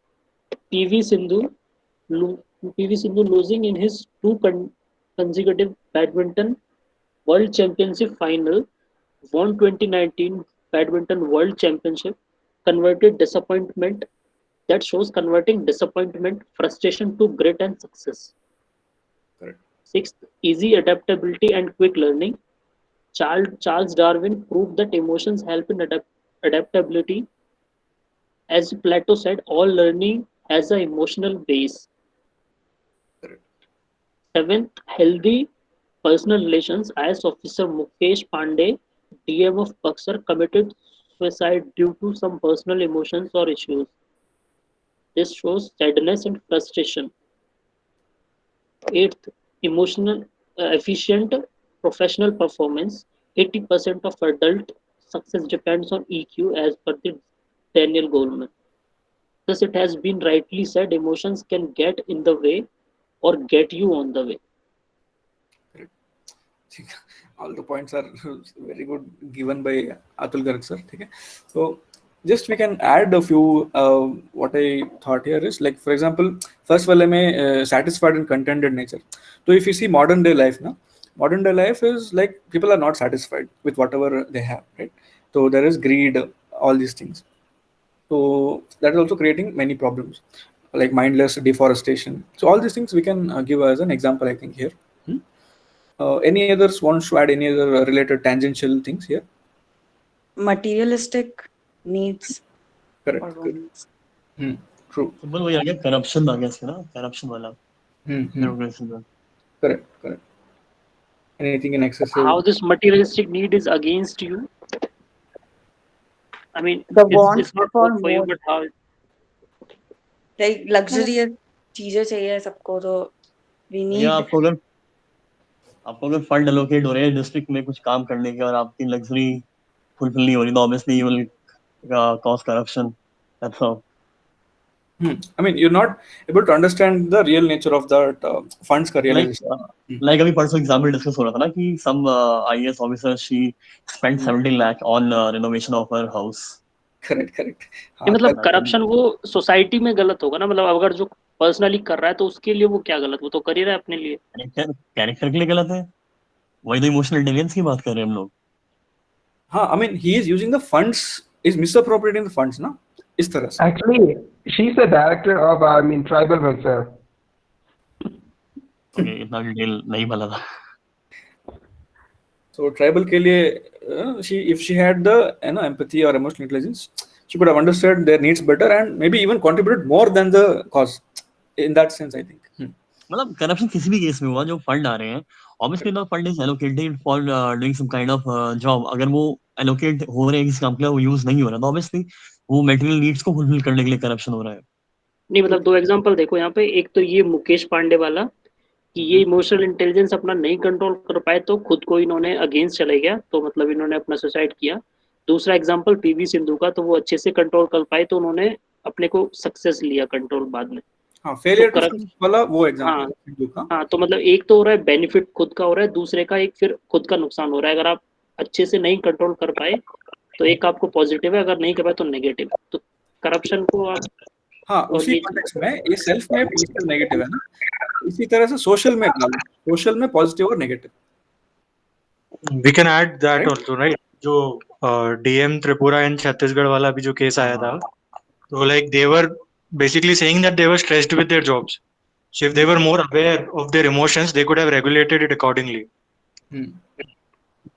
PV Sindhu, PV Sindhu losing in his consecutive badminton World Championship final, won 2019 Badminton World Championship, converted disappointment that shows converting disappointment, frustration to grit and success. Correct. Sixth, easy adaptability and quick learning. Charles Darwin proved that emotions help in adaptability. As Plato said, all learning has an emotional base. Correct. Seventh, healthy personal relations. IS officer Mukesh Pandey, DM of Buxar, committed suicide due to some personal emotions or issues. This shows sadness and frustration. Eighth, emotional efficient professional performance. 80% of adult success depends on EQ as per the Daniel Goleman. Thus, it has been rightly said, emotions can get in the way or get you on the way. ठीक है, all the points are very good given by Atul Garg sir. ठीक है, so just we can add a few. What I thought here is, like for example, first वाले में satisfied and contented nature. So if you see modern day life now, modern day life is like people are not satisfied with whatever they have, right? So there is greed, all these things. So that is also creating many problems, like mindless deforestation. So all these things we can give as an example, I think here. Hmm? Any others wants to add any other related tangential things here? Materialistic needs Correct. or Good. wants. True. Simple वही आ गया, corruption आ गया इसमें ना, corruption वाला Hmm. bureaucracy का. Correct. Correct. Anything in excessive. How this materialistic need is against you? I mean, The want it's not for good for you, more, but how? like luxurious चीजें चाहिए सबको, तो we भैया need आपको अगर fund allocate हो रहे हैं डिस्ट्रिक्ट में कुछ काम करने के और आपकी लग्जरी फुलफिल नहीं हो रही, तो obviously you will cause corruption. That's all. I mean, you're not able to understand the real nature of that funds का लाइक realization. लाइक अभी परसों एग्जाम्पल डिस्कस हो रहा था ना कि some IAS officer she spent 70 lakh on renovation of her house. Correct. Correct. ये हाँ, मतलब that- करप्शन वो सोसाइटी में गलत होगा ना, मतलब अगर जो पर्सनली कर रहा है तो उसके लिए वो क्या गलत, वो तो कर ही रहा है अपने लिए. कैरेक्टर के लिए गलत है. वही तो इमोशनल इंटेलिजेंस की बात कर रहे हैं हम लोग. हाँ, I mean, he is using the funds, is misappropriating the funds, ना इस तरह से. Actually, she's the director of, tribal welfare. Okay, इतना डिटेल नहीं पता था. So tribal के लिए if she had the empathy or emotional intelligence, she could have understood their needs better and maybe even contributed more than the cause. In that sense, I think. मतलब corruption किसी भी case में हुआ, जो fund आ रहे हैं obviously the fund is allocated for doing some kind of job. अगर वो एलोकेट हो रहे हैं किसी काम के लिए, वो यूज नहीं हो रहा, तो ऑब्वियसली वो मटेरियल नीड्स को फुलफिल करने के लिए करप्शन हो रहा है. नहीं मतलब दो एग्जांपल देखो यहाँ पे, एक तो ये मुकेश पांडे वाला कि ये इमोशनल इंटेलिजेंस अपना नहीं कंट्रोल कर पाए तो खुद को इन्होंने अगेंस्ट चले गया, तो मतलब इन्होंने अपना सुसाइड किया। दूसरा एग्जांपल पीवी सिंधु का, तो वो अच्छे से कंट्रोल कर पाए तो उन्होंने अपने को सक्सेस लिया कंट्रोल बाद में। हाँ, तो फेलियर टू correct- वाला वो हाँ एग्जांपल सिंधु का। हाँ, तो मतलब एक तो हो रहा है बेनिफिट खुद का हो रहा है, दूसरे का एक फिर खुद का नुकसान हो रहा है। अगर आप अच्छे से नहीं कंट्रोल कर पाए तो एक आपको पॉजिटिव है, अगर नहीं कर पाए तो नेगेटिव। तो करप्शन को आप हाँ, और उसी ये कॉन्टेक्स्ट में ये सेल्फ में पॉजिटिव नेगेटिव है ना, इसी तरह से सोशल में डालो, सोशल में पॉजिटिव और negative, We can add that right? also, right? जो डीएम त्रिपुरा एंड छत्तीसगढ़ वाला भी जो केस आया था, तो like they were basically saying that they were stressed with their jobs. So if they were more aware of their emotions, they could have regulated it accordingly.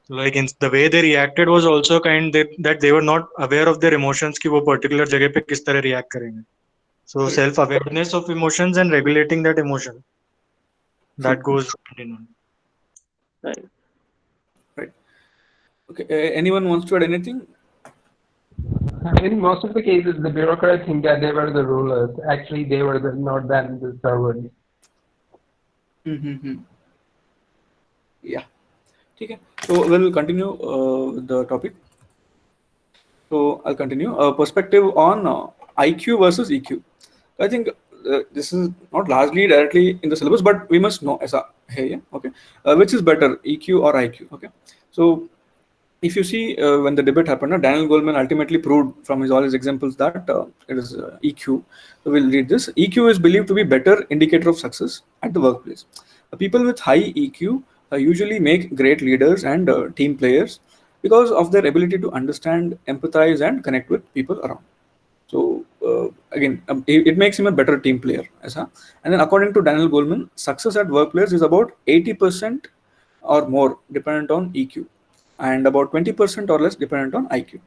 Like in the way they reacted was also that they were not aware of their emotions कि वो particular जगह पे किस तरह react करेंगे. So self awareness of emotions and regulating that emotion, that goes hand in hand. right. Right. Okay. Anyone wants to add anything? In most of the cases, the bureaucrats think that they were the rulers. Actually, they were not than the servants. Yeah. Okay. So we'll continue the topic. So I'll continue. Perspective on IQ versus EQ. I think this is not largely directly in the syllabus, but we must know ऐसा है ये. Okay. Which is better, EQ or IQ? Okay. So if you see when the debate happened, Daniel Goleman ultimately proved from all his examples that it is EQ. So we'll read this. EQ is believed to be better indicator of success at the workplace. People with high EQ usually make great leaders and team players because of their ability to understand, empathize, and connect with people around. So again, it makes him a better team player. ऐसा. And then according to Daniel Goleman, success at workplace is about 80% or more dependent on EQ, and about 20% or less dependent on IQ.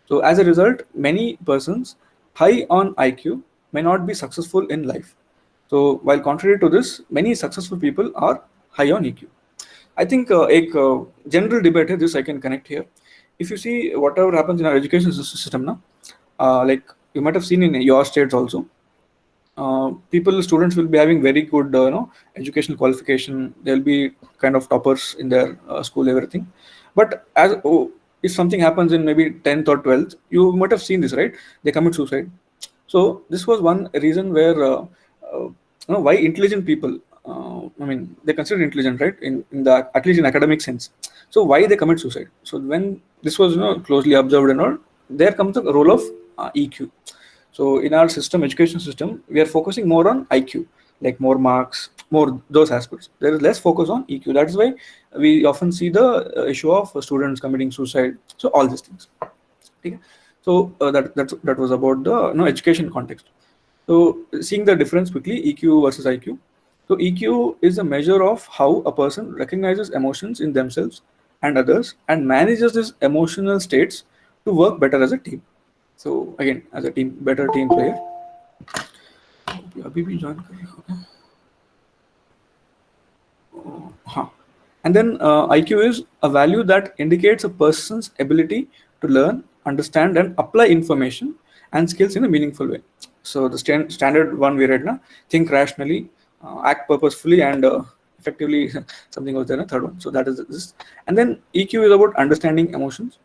So as a result, many persons high on IQ may not be successful in life. So while contrary to this, many successful people are high on EQ. I think एक general debate है, this I can connect here. If you see whatever happens in our education system now, like you might have seen in your states also, students will be having very good educational qualification. They'll be kind of toppers in their school, everything. But if something happens in maybe 10th or 12th, you might have seen this, right? They commit suicide. So this was one reason where why intelligent people, they considered intelligent, right? In the at least in academic sense. So why they commit suicide? So when this was closely observed and all, there comes the role of EQ. So in our system, education system, we are focusing more on IQ, like more marks, more those aspects. There is less focus on EQ. That is why we often see the issue of students committing suicide. So all these things. Okay? So that was about the education context. So seeing the difference quickly, EQ versus IQ. So EQ is a measure of how a person recognizes emotions in themselves and others and manages these emotional states to work better as a team. So again, as a better team player. अभी भी join कर रहे हो क्या? हाँ. And then IQ is a value that indicates a person's ability to learn, understand, and apply information and skills in a meaningful way. So the standard one we read now: think rationally, act purposefully, and effectively. Something was there, a third one. So that is this. And then EQ is about understanding emotions.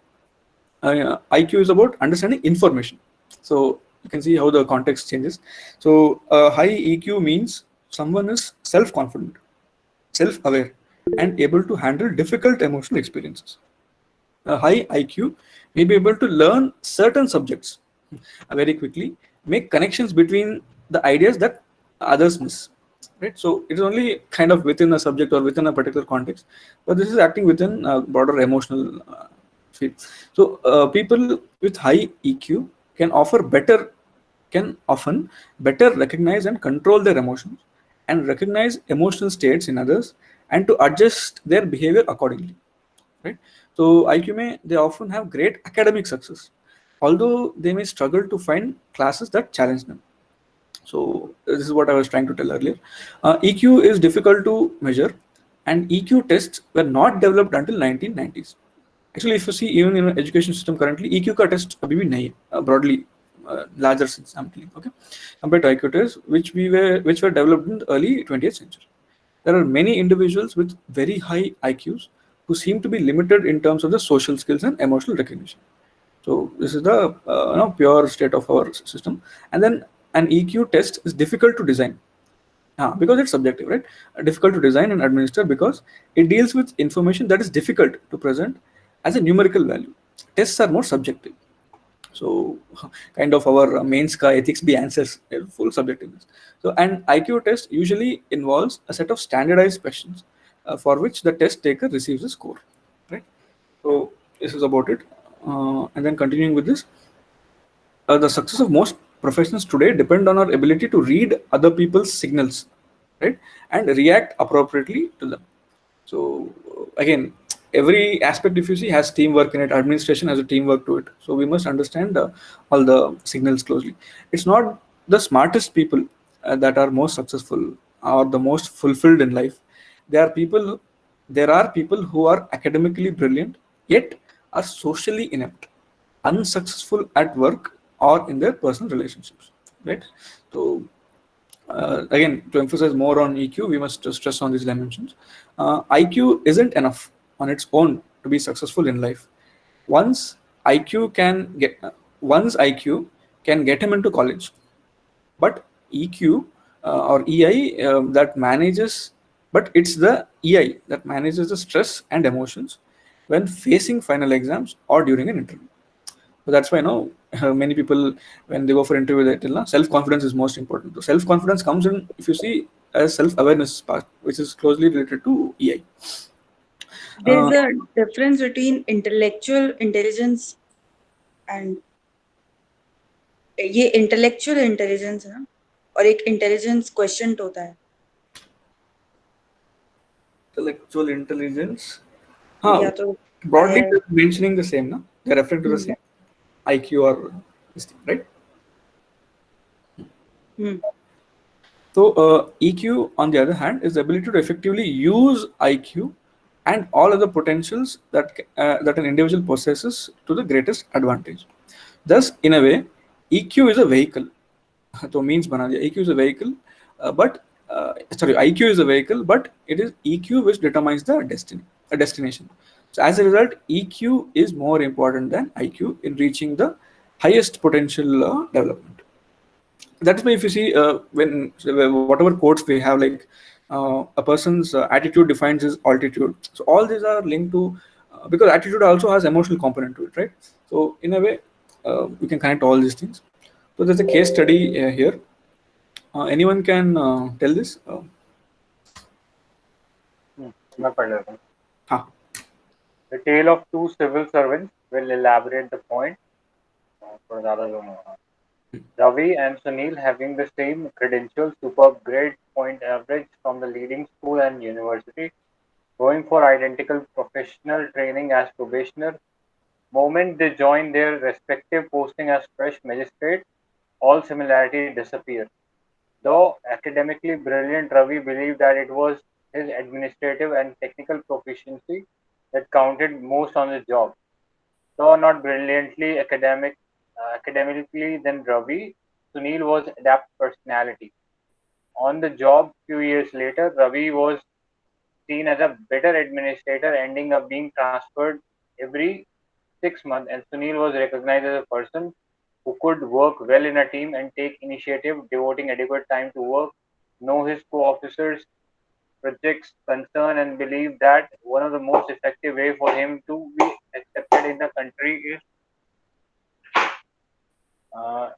IQ is about understanding information. So you can see how the context changes. So high EQ means someone is self-confident, self-aware, and able to handle difficult emotional experiences. A high IQ may be able to learn certain subjects very quickly, make connections between the ideas that others miss. Right, so it is only kind of within a subject or within a particular context, but this is acting within a broader emotional field. So people with high EQ can often better recognize and control their emotions and recognize emotional states in others and to adjust their behavior accordingly. Right? So IQ they often have great academic success, although they may struggle to find classes that challenge them. So this is what I was trying to tell earlier. EQ is difficult to measure, and EQ tests were not developed until 1990s. Actually, if you see even in education system currently, EQ का test अभी भी नहीं है broadly larger sampling. Okay, compared to IQ tests, which were developed in the early 20th century. There are many individuals with very high IQs who seem to be limited in terms of the social skills and emotional recognition. So this is the pure state of our system. And then an EQ test is difficult to design because it's subjective, right? Difficult to design and administer because it deals with information that is difficult to present as a numerical value. Tests are more subjective. So kind of our main sky ethics be answers full subjectiveness. So an IQ test usually involves a set of standardized questions for which the test taker receives a score, right? So this is about it. And then continuing with this, the success of most professions today depend on our ability to read other people's signals, right, and react appropriately to them. So again, every aspect, if you see, has teamwork in it. Administration has a teamwork to it. So we must understand all the signals closely. It's not the smartest people that are most successful or the most fulfilled in life. There are people. There are people who are academically brilliant yet are socially inept, unsuccessful at work or in their personal relationships, right? So again, to emphasize more on EQ, we must stress on these dimensions. IQ isn't enough on its own to be successful in life. Once IQ can get one's IQ can get him into college, but EQ or EI that manages, but it's the EI that manages the stress and emotions when facing final exams or during an interview. So that's why now many people, when they go for interview, they tell self confidence is most important. So self confidence comes in, if you see, as self awareness part, which is closely related to EI. There's a difference between intellectual intelligence and ये intellectual intelligence है ना, और एक intelligence quotient होता है. Intellectual intelligence. या तो Broadly, they're mentioning the same, no? They're referring to the same IQ or this thing, right? So EQ, on the other hand, is the ability to effectively use IQ and all other potentials that an individual possesses to the greatest advantage. Thus, in a way, EQ is a vehicle. So means bana diya. EQ is a vehicle, but sorry, IQ is a vehicle, but it is EQ which determines the destination. So as a result, EQ is more important than IQ in reaching the highest potential development. That's why if you see when whatever quotes we have, like a person's attitude defines his altitude. So all these are linked to because attitude also has emotional component to it, right? So in a way, we can connect all these things. So there's a case study here. Anyone can tell this? मैं पढ़ लेता हूँ. हाँ. The tale of two civil servants will elaborate the point. थोड़ा ज़्यादा zone होगा. Ravi and Sunil, having the same credentials, superb grade point average from the leading school and university, going for identical professional training as probationer. Moment they join their respective posting as fresh magistrate, all similarity disappear. Though academically brilliant, Ravi believed that it was his administrative and technical proficiency that counted most on the job. Though not brilliantly academically than Ravi, Sunil was adept personality. On the job, few years later, Ravi was seen as a better administrator, ending up being transferred every 6 months, and Sunil was recognized as a person who could work well in a team and take initiative, devoting adequate time to work, know his co-officers' projects concern, and believe that one of the most effective way for him to be accepted in the country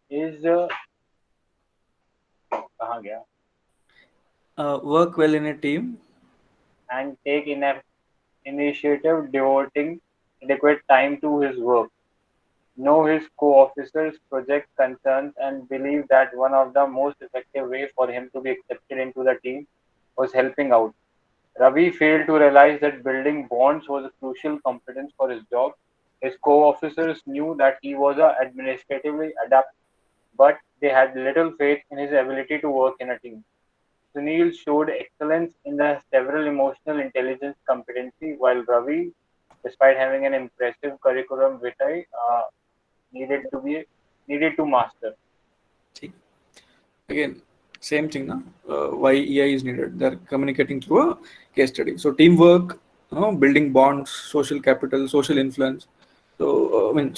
is कहाँ गया? Work well in a team and take initiative, devoting adequate time to his work, know his co-officers' project concerns, and believe that one of the most effective way for him to be accepted into the team was helping out. Ravi failed to realize that building bonds was a crucial competence for his job. His co-officers knew that he was administratively adept, but they had little faith in his ability to work in a team. Sunil showed excellence in the several emotional intelligence competency, while Ravi, despite having an impressive curriculum vitae, needed to be needed to master. ठीक. Again, same thing, na? Why EI is needed. They're communicating through a case study. So teamwork, building bonds, social capital, social influence. So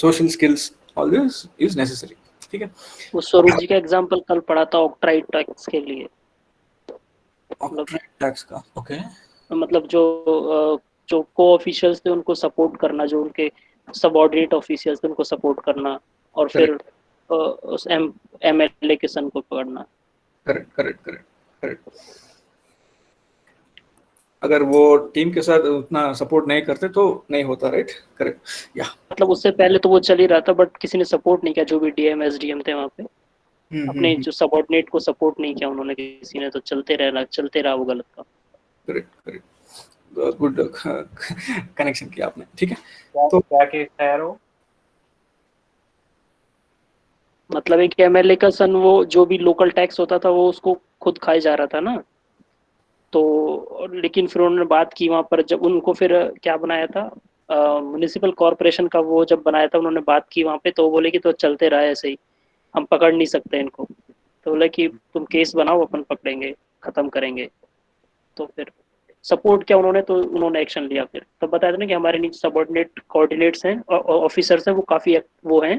social skills, all this is necessary. ठीक है. वो स्वरूप जी का example कल पढ़ा था ऑक्ट्राइड tax के लिए. ऑक्ट्राइड टैक्स का, ओके. मतलब जो को ऑफिशियल्स थे उनको सपोर्ट करना, जो उनके सबऑर्डिनेट ऑफिशियल्स थे उनको सपोर्ट करना, और फिर उस एमएलए के सन को पकड़ना. करेक्ट. अगर वो टीम के साथ उतना सपोर्ट नहीं करते तो नहीं होता, राइट? करेक्ट. या मतलब उससे पहले तो वो चल ही रहा था, बट किसी ने सपोर्ट नहीं किया. जो भी डीएम एसडीएम थे वहाँ पे, अपने जो सबऑर्डिनेट को सपोर्ट नहीं किया उन्होंने, किसी ने, तो चलते रहा वो गलत काम. करेक्ट. गुड कनेक्शन किया आपने. ठीक है. तो क्या केस था यार वो? मतलब एक एमएलए का सन, वो जो भी लोकल टैक्स होता था वो उसको खुद खाए जा रहा था ना. तो लेकिन फिर उन्होंने बात की वहाँ पर, जब उनको फिर क्या बनाया था, म्युनिसिपल कॉर्पोरेशन का वो जब बनाया था, उन्होंने बात की वहाँ पे, तो बोले कि तो चलते रहा ऐसे ही, हम पकड़ नहीं सकते इनको. तो बोले कि तुम केस बनाओ, अपन पकड़ेंगे, खत्म करेंगे. तो फिर सपोर्ट किया उन्होंने, तो उन्होंने एक्शन लिया. फिर तब बताया था ना कि हमारे नीचे सबऑर्डिनेट कोऑर्डिनेट्स हैं और ऑफिसर्स हैं, वो काफी वो हैं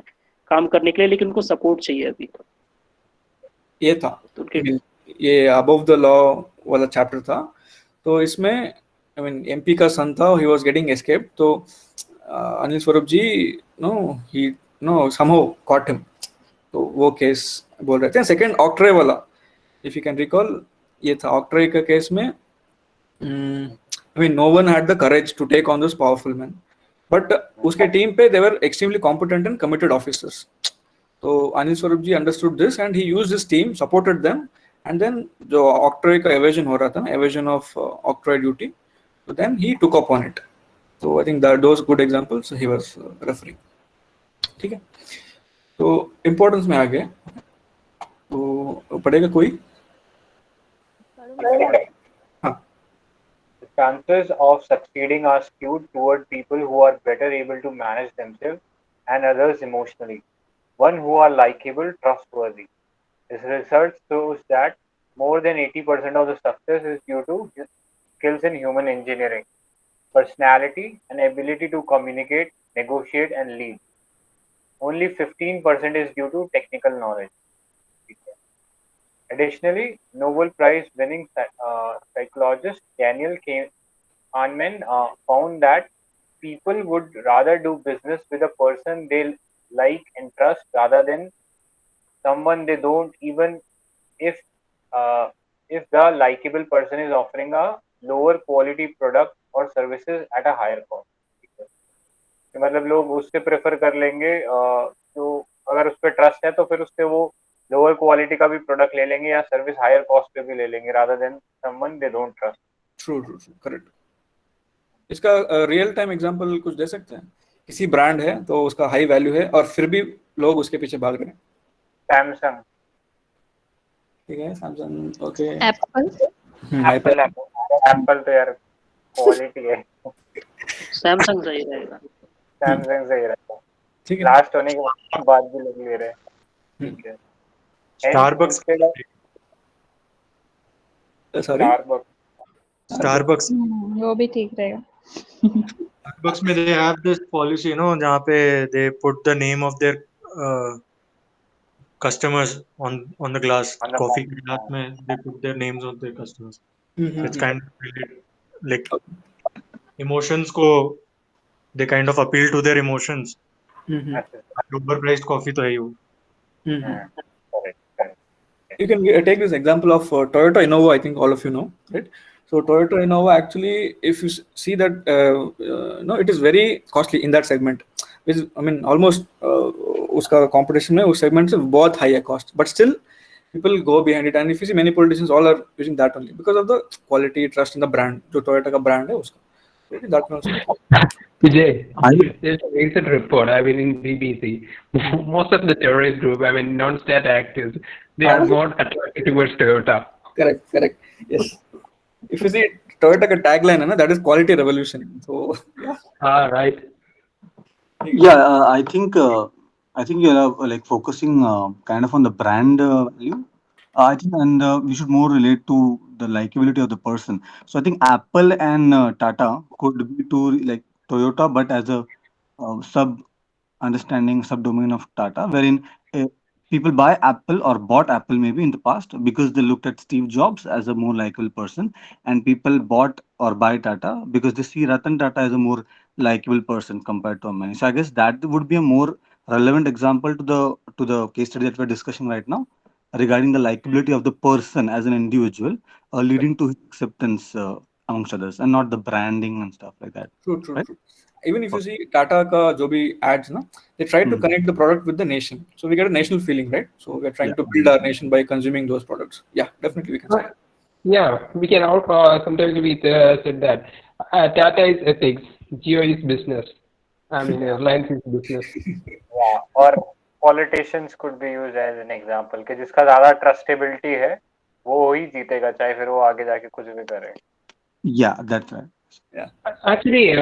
काम करने के लिए, लेकिन उनको सपोर्ट चाहिए अभी. ये था तो ये अबव द लॉ वाला चैप्टर था. तो इसमें एमपी का सन था, ही वाज गेटिंग एस्केप. तो अनिल स्वरूप जी समहाउ कॉट हिम. तो वो केस बोल रहे थे. सेकंड ऑक्ट्रे वाला, इफ यू कैन रिकॉल, ये था ऑक्ट्रे का केस में. no one had the courage to take on this powerful man, but उसके टीम पे they were extremely competent and committed officers. So Anil Swarup ji understood this and he used his team, supported them, and then जो octroi का evasion हो रहा था, evasion of octroi duty, so then he took up on it. So I think that those good examples he was referring. ठीक है. तो importance में आ गए. तो पढ़ेगा कोई? The chances of succeeding are skewed toward people who are better able to manage themselves and others emotionally. One who are likable, trustworthy. This research shows that more than 80% of the success is due to skills in human engineering, personality, and ability to communicate, negotiate, and lead. Only 15% is due to technical knowledge. Additionally, Nobel Prize winning psychologist Daniel Kahneman found that people would rather do business with a person they like and trust rather than someone they don't, even if the likable person is offering a lower quality product or services at a higher cost. मतलब लोग उससे prefer कर लेंगे तो अगर उस पर trust है तो फिर उससे वो लोअर क्वालिटी का भी प्रोडक्ट ले लेंगे या सर्विस हायर कॉस्ट पे भी ले लेंगे rather than someone they don't trust. True, correct. इसका रियल टाइम एग्जांपल कुछ दे सकते हैं? किसी ब्रांड है तो उसका हाई वैल्यू है और फिर भी लोग उसके पीछे भाग रहे हैं. सैमसंग. ठीक है, सैमसंग. ओके. एप्पल तो यार क्वालिटी है. सैमसंग सही रहेगा. सैमसंग सही रहेगा. ठीक है. लास्ट होने के बाद भी लोग ले रहे हैं. ठीक है. Starbucks. Sorry. Starbucks. वो भी ठीक रहेगा. Starbucks में they have this policy, जहाँ पे they put the name of their customers on the glass. Coffee के glass में they put their names of their customers. It's kind of related, like emotions को they kind of appeal to their emotions. Overpriced coffee तो है ही वो. You can take this example of Toyota Innova. I think all of you know, right? So Toyota Innova actually, if you see that, it is very costly in that segment. Almost उसका competition में उस segment से बहुत high cost, but still people go behind it. And if you see, many politicians all are using that only because of the quality, trust in the brand. जो Toyota का brand है उसका. That also. Vijay, there's a recent report, in BBC. Most of the terrorist group, non-state actors, they are more attracted towards Toyota. Correct. Yes. If you see Toyota का tagline, that is quality revolution. So, yeah. Right. Yeah, I think I think you're like focusing kind of on the brand value. I think, and we should more relate to the likability of the person. So I think Apple and Tata could be to like Toyota, but as a sub understanding subdomain of Tata, wherein uh, people buy Apple or bought Apple maybe in the past because they looked at Steve Jobs as a more likable person, and people bought or buy Tata because they see Ratan Tata as a more likable person compared to Ambani. So I guess that would be a more relevant example to the case study that we're discussing right now regarding the likability of the person as an individual, leading to his acceptance amongst others, and not the branding and stuff like that. True, true, Right? true. Even if you see Tata ka jo bhi ads, na, they try to Hmm. connect the product with the nation. So we get a national feeling, right? So we're Yeah. trying to build our nation by consuming those products. Yeah, definitely we can say Uh, that. Yeah, we can all sometimes we said that Tata is ethics, Geo is business. I mean, Yeah. Reliance is business. Yeah. और politicians could be used as an example कि जिसका ज्यादा trustability है वो ही जीतेगा चाहे फिर वो आगे जाके कुछ भी करे. Yeah, that's right. Yeah. Actually,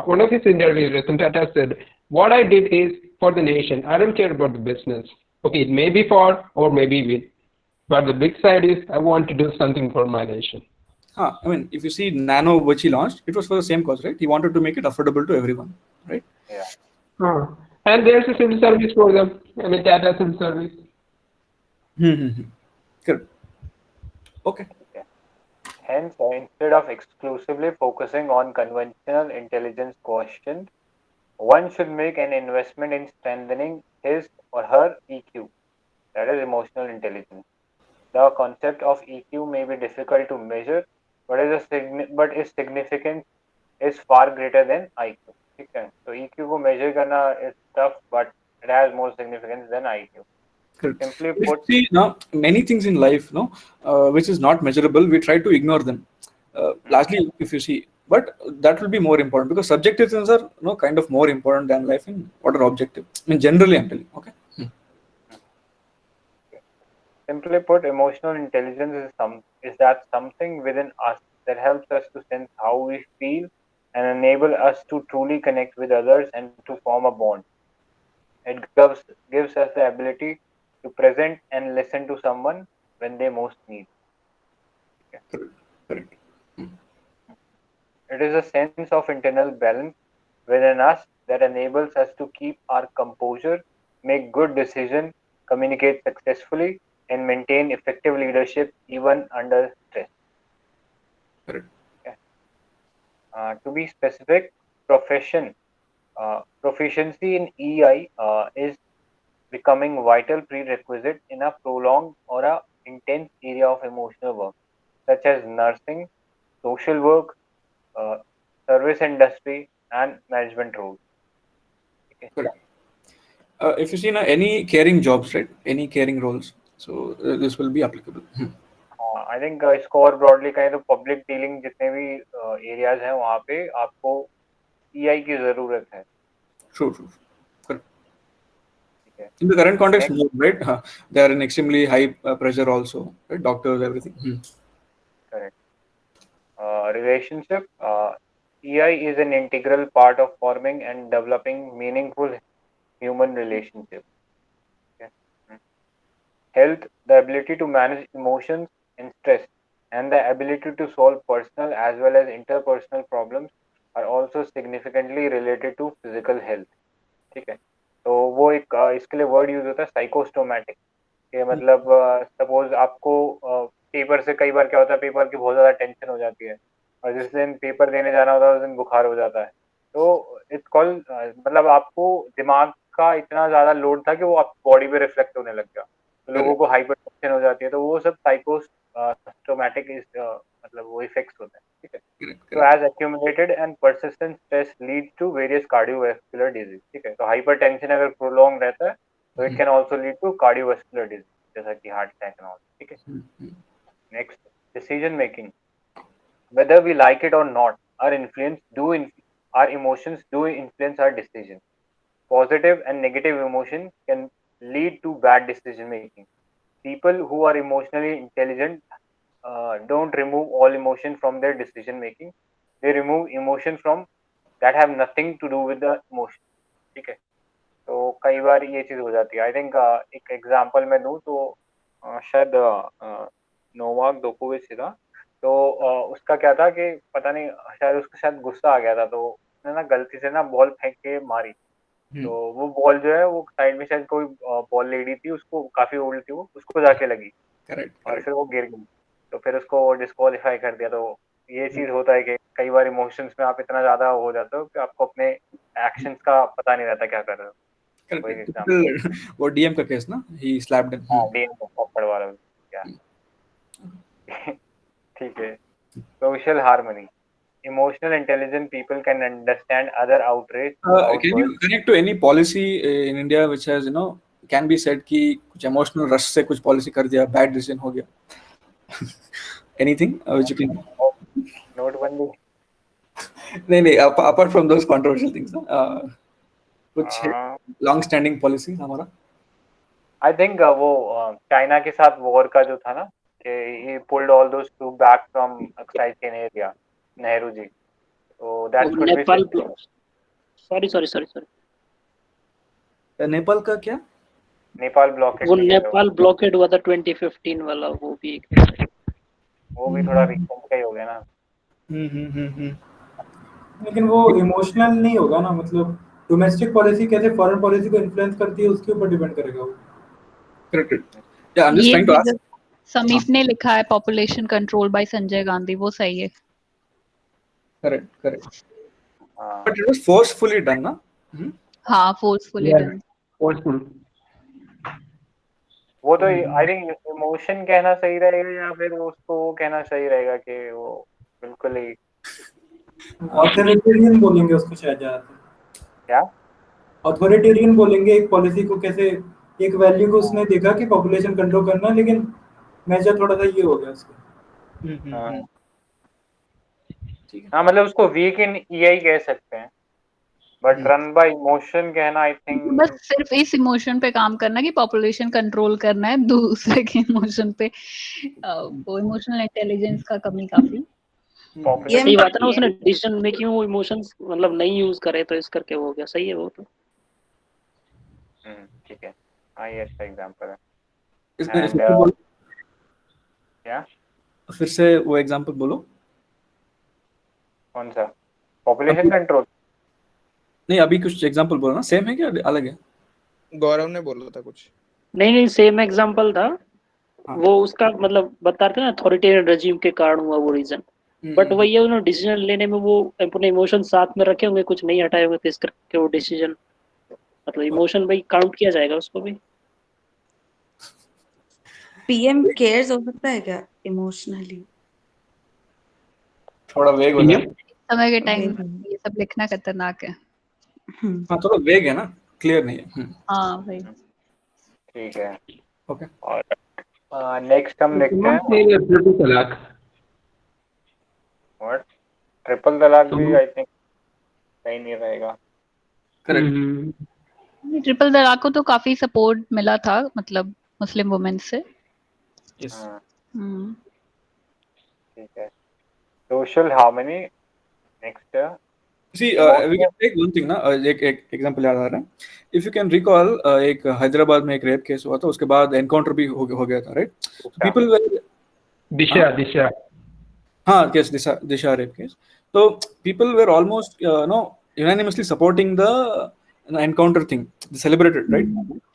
one of his interviews, Ratan Tata said, "What I did is for the nation. I don't care about the business. Okay, it may be for or maybe win, but the big side is I want to do something for my nation." Huh. I mean, if you see Nano, which he launched, it was for the same cause, right? He wanted to make it affordable to everyone, right? Yeah. And there's a civil service for them. I mean, Tata civil service. Mm-hmm. Correct. Okay. Okay. Hence, instead of exclusively focusing on conventional intelligence quotient, one should make an investment in strengthening his or her EQ, that is emotional intelligence. The concept of EQ may be difficult to measure, but its significance is far greater than IQ. ठीक है? So EQ को measure करना is tough, but it has more significance than IQ. Correct. Simply If you put, see now, many things in life, no, which is not measurable, we try to ignore them. Largely, if you see, but that will be more important because subjective things are, kind of more important than life in what are objective. I mean, generally, I'm telling. Okay. simply put, emotional intelligence is that something within us that helps us to sense how we feel and enable us to truly connect with others and to form a bond. It gives us the ability to present and listen to someone when they most need. Okay. Correct. Correct. It is a sense of internal balance within us that enables us to keep our composure, make good decisions, communicate successfully, and maintain effective leadership even under stress. Correct. Okay. To be specific, profession proficiency in EI is becoming vital prerequisite in a prolonged or a intense area of emotional work, such as nursing, social work, uh, service industry, and management roles. Okay. Correct. If you see now any caring jobs, right? Any caring roles, so this will be applicable. I think इसको और broadly कहें तो public dealing जितने भी areas हैं वहाँ पे आपको ईआई की जरूरत है. True. True. Correct. ठीक है. In the current context, next. more, right? They are in extremely high pressure also, right? Doctors, everything. Correct. Relationship. EI is an integral part of forming and developing meaningful human relationships. Okay. Health, the ability to manage emotions and stress, and the ability to solve personal as well as interpersonal problems are also significantly related to physical health. ठीक है. तो वो एक इसके लिए word use होता है साइकोस्टोमैटिक कि मतलब सपोज आपको पेपर से कई बार क्या होता है पेपर की बहुत ज्यादा टेंशन हो जाती है और जिस दिन पेपर देने जाना होता है उस दिन बुखार हो जाता है. तो इट्स कॉल्ड मतलब आपको दिमाग का इतना ज्यादा लोड था कि वो आप बॉडी पे रिफ्लेक्ट होने लग गया. तो लोगों Correct. को हाइपर टेंशन हो जाती है तो वो सब साइकोस्टोमैटिक मतलब वो इफेक्ट्स होते हैं. ठीक है. Correct. So Correct. as accumulated and persistent stress leads to various cardiovascular disease. ठीक है. तो hypertension अगर prolonged रहता है तो it can also lead to cardiovascular disease जैसा कि heart attack and all. ठीक है. Next, decision making. Whether we like it or not, our emotions do influence our decisions. Positive and negative emotion can lead to bad decision making. People who are emotionally intelligent don't remove all emotion from their decision making. They remove emotion from that have nothing to do with the emotion. ठीक है. तो कई बार ये चीज हो जाती है। I think एक एग्जांपल मैं दूं तो शायद नोवाक जोकोविच था। तो उसका क्या था कि पता नहीं, शायद उसको शायद गुस्सा आ गया था, तो उसने ना गलती से ना बॉल फेंक के मारी। तो वो बॉल जो है वो साइड में शायद कोई बॉल लेडी थी, उसको काफी ओल्ड थी, वो उसको जाके लगी और फिर वो गिर गई। तो फिर उसको डिस्क्वालीफाई कर दिया। तो ये चीज होता है कि कई बार इमोशंस में आप इतना ज्यादा हो जाते हो कि आपको अपने एक्शंस का पता नहीं रहता क्या कर रहे हो। कोई एग्जांपल, वो डीएम का केस ना, ही स्लैप्ड हिम। हाँ डीएम पकड़ वाला क्या। ठीक है। Social harmony, emotional intelligent people can understand other outrage Can you connect to any policy in India which has, you know, can be said कि कुछ emotional rush से कुछ policy कर दिया, bad decision हो गया? Anything which you can? नोटबंदी। नहीं, apart from those controversial things, कुछ long standing policies हमारा? आई थिंक वो चाइना के साथ वॉर का जो था ना, कि he pulled all those troops back from Sichuan area, Nehru ji. तो that could be Nepal block, sorry Nepal का क्या? नेपाल ब्लॉकेट वो में गया था नेपाल ब्लॉकेड हुआ था 2015 वाला, वो भी एक वो भी थोड़ा रिसेंट का ही हो गया ना। लेकिन वो इमोशनल नहीं होगा ना, मतलब डोमेस्टिक पॉलिसी कैसे फॉरेन पॉलिसी को इन्फ्लुएंस करती है उसके ऊपर डिपेंड करेगा वो। Correct. Yeah, I'm just trying to ask. समीप ने लिखा है population control by Sanjay Gandhi, वो सही है। Correct. But it was forcefully done, ना? हाँ, फोर्सफुली डन। Forceful. वो तो आई थिंक इमोशन कहना सही रहेगा या फिर उसको वो कहना सही रहेगा कि वो बिल्कुल ही ऑथोरिटेरियन बोलेंगे उसको शायद ज्यादातर। क्या ऑथोरिटेरियन बोलेंगे एक पॉलिसी को, कैसे एक वैल्यू को उसने देखा कि पॉपुलेशन कंट्रोल करना, लेकिन मेजर थोड़ा सा ये हो गया उसका। हाँ मतलब उसको वीक इन ईआई कह सकते हैं, बट रन बाय इमोशन कहना आई थिंक बस सिर्फ इस इमोशन पे काम करना कि पॉपुलेशन कंट्रोल करना है, दूसरे के इमोशन पे वो इमोशनल इंटेलिजेंस का कमी काफी। सही बात है ना, उसने डिसीजन मेकिंग वो इमोशंस मतलब नहीं यूज करे तो इस करके हो गया। सही है वो तो। ठीक है, हाँ ये अच्छा एग्जांपल है। क्या फिर से वो एग्जांपल बोलो। कौन सा? Population control? नहीं, अभी कुछ एग्जांपल बोलो ना, सेम है क्या अलग है? गौरव ने बोला था कुछ। नहीं सेम एग्जांपल था। वो उसका मतलब बताते ना अथॉरिटेरियन रेजिम के कारण हुआ वो रीजन, बट वही है उन्होंने डिसीजन लेने में वो अपने इमोशन साथ में रखे होंगे, कुछ नहीं हटाए होंगे, तो इस करके वो डिसीजन मतलब इमोशन भाई काउंट किया जाएगा उसको भी। पीएम केयर्स हो सकता है क्या इमोशनली? थोड़ा वेग हो गया समय के टाइम ये सब लिखना खतरनाक है। हाँ, थोड़ा वेग है ना, क्लियर नहीं है। हाँ भाई ठीक है। ओके, और नेक्स्ट हम देखते हैं ट्रिपल तलाक। व्हाट? ट्रिपल तलाक भी आई थिंक सही नहीं रहेगा। ट्रिपल तलाक को तो काफी सपोर्ट मिला था, मतलब मुस्लिम वुमेन से। ठीक है। Social harmony next. See, we can take one thing ना, एक एग्जांपल याद आ रहा है। If you can recall, एक हैदराबाद में एक रेप केस हुआ था, उसके बाद एनकाउंटर भी हो गया था, राइट? People were दिशा हाँ, yes, दिशा रेप केस। तो people were almost unanimously supporting the encounter thing, celebrated, right?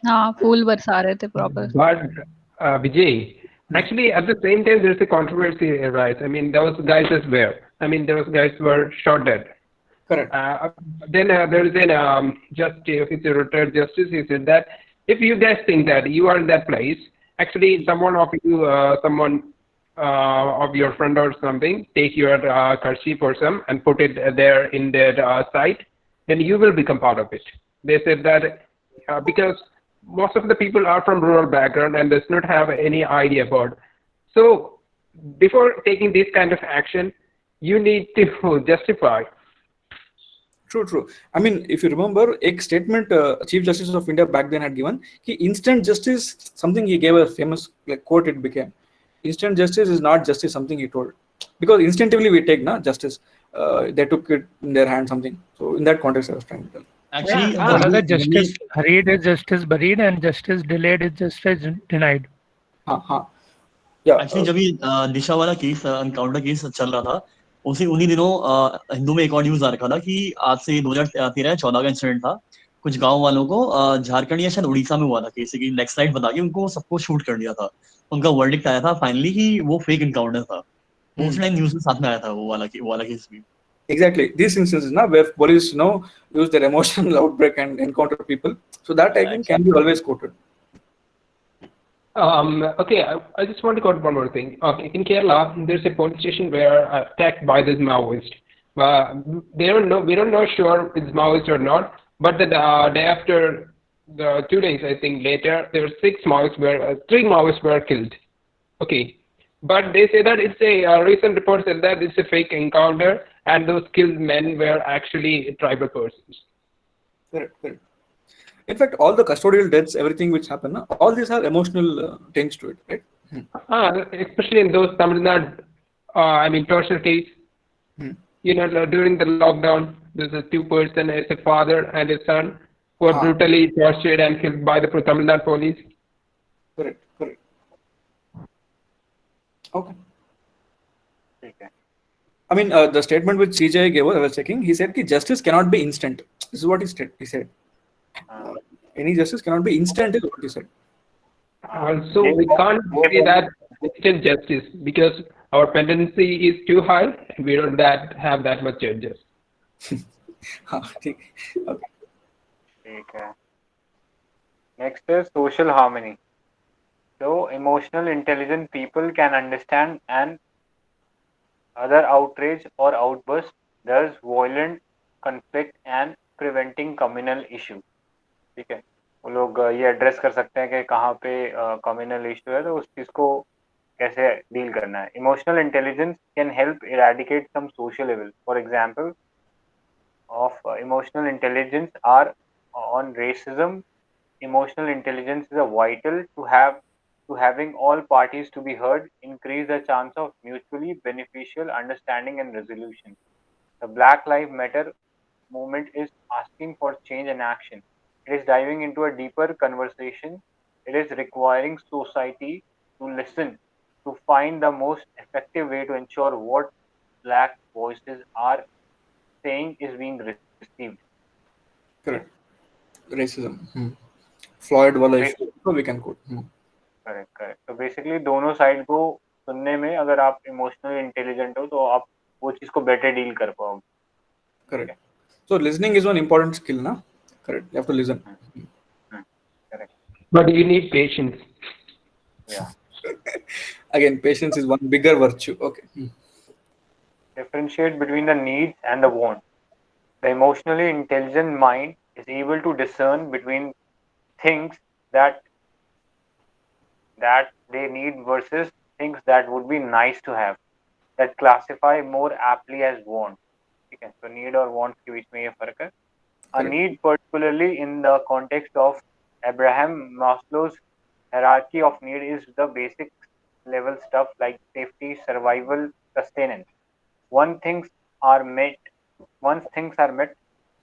हाँ, फूल बरसा रहे थे proper. But Vijay, actually at the same time there's a controversy arise. I mean, those guys those guys were shot dead. Correct. Then there is a retired justice. He said that if you guys think that you are in that place, actually someone of you, of your friend or something, take your kerchief or some and put it there in their site, then you will become part of it. They said that because most of the people are from rural background and does not have any idea about. So before taking this kind of action, you need to justify. True. I mean, if you remember, एक statement Chief Justice of India back then had given कि instant justice, something he gave a famous quote, it became, instant justice is not justice, something he told, because instinctively we take justice. They took it in their hand, something. So in that context I was trying to tell. Actually, Yeah, the बोला था when we justice hurried is justice buried and justice delayed is justice denied. हाँ या actually जब ये दिशा वाला case encounter case चल रहा था उन्हीं दिनों हिंदू में एक और न्यूज आ रखा था कि आज से 2013-14 का इंसिडेंट था। कुछ गांव वालों को झारखंड या शायद उड़ीसा में हुआ था केस की नेक्स्ट स्लाइड बता के उनको सबको शूट कर दिया था। उनका वर्डिक्ट आया था फाइनली कि वो फेक एनकाउंटर था। वो उस टाइम न्यूज में साथ में आया था वो वाला केस भी। Exactly, these instances now where police use their emotional outbreak and encounter people, so that I think can be always quoted. Okay, I just want to quote one more thing. Okay, in Kerala, there's a police station where attacked by this Maoist. We don't know sure it's Maoist or not. But the day after, 2 days I think later, there were 3 Maoists were killed. Okay, but they say that it's a recent report said that it's a fake encounter, and those killed men were actually tribal persons. Correct. In fact, all the custodial deaths, everything which happened, all these are emotional things to it, right? Especially in those Tamil Nadu, torture case. During the lockdown, there's a 2 person, as a father and a son, who were brutally tortured and killed by the Tamil Nadu police. Correct. Okay. I mean, the statement which CJ gave, I was checking, he said that justice cannot be instant. This is what he said. Any justice cannot be instant is what he said. Also, we can't say that instant justice because our pendency is too high and we don't have that much judges. Okay. Next is social harmony. So, emotional intelligent people can understand an other outrage or outburst, thus violent conflict and preventing communal issue. ठीक है, वो लोग ये address कर सकते हैं कि कहाँ पे कम्युनल इशू है तो उस चीज को कैसे डील करना है. Emotional intelligence can help eradicate some social evil. For example of emotional intelligence are on racism. Emotional intelligence is a vital to having all parties to be heard, increase the chance of mutually beneficial understanding and resolution. The Black Lives Matter movement is asking for change and action. It is diving into a deeper conversation. It is requiring society to listen, to find the most effective way to ensure what Black voices are saying is being received. Correct. Racism. Floyd वाला issue, so we can quote. Correct. So basically दोनों side को सुनने में अगर आप emotionally intelligent हो तो आप वो चीज को बेटर डील कर पाओगे. Correct. So listening is one important skill, na? Correct. You have to listen. Correct. But you need patience. Yeah. Again, patience is one bigger virtue. Okay. Differentiate between the needs and the wants. The emotionally intelligent mind is able to discern between things that they need versus things that would be nice to have, that classify more aptly as want. Okay, so need और want के बीच में ये फर्क है. A need, particularly in the context of Abraham Maslow's hierarchy of need, is the basic level stuff like safety, survival, sustenance. Once things are met,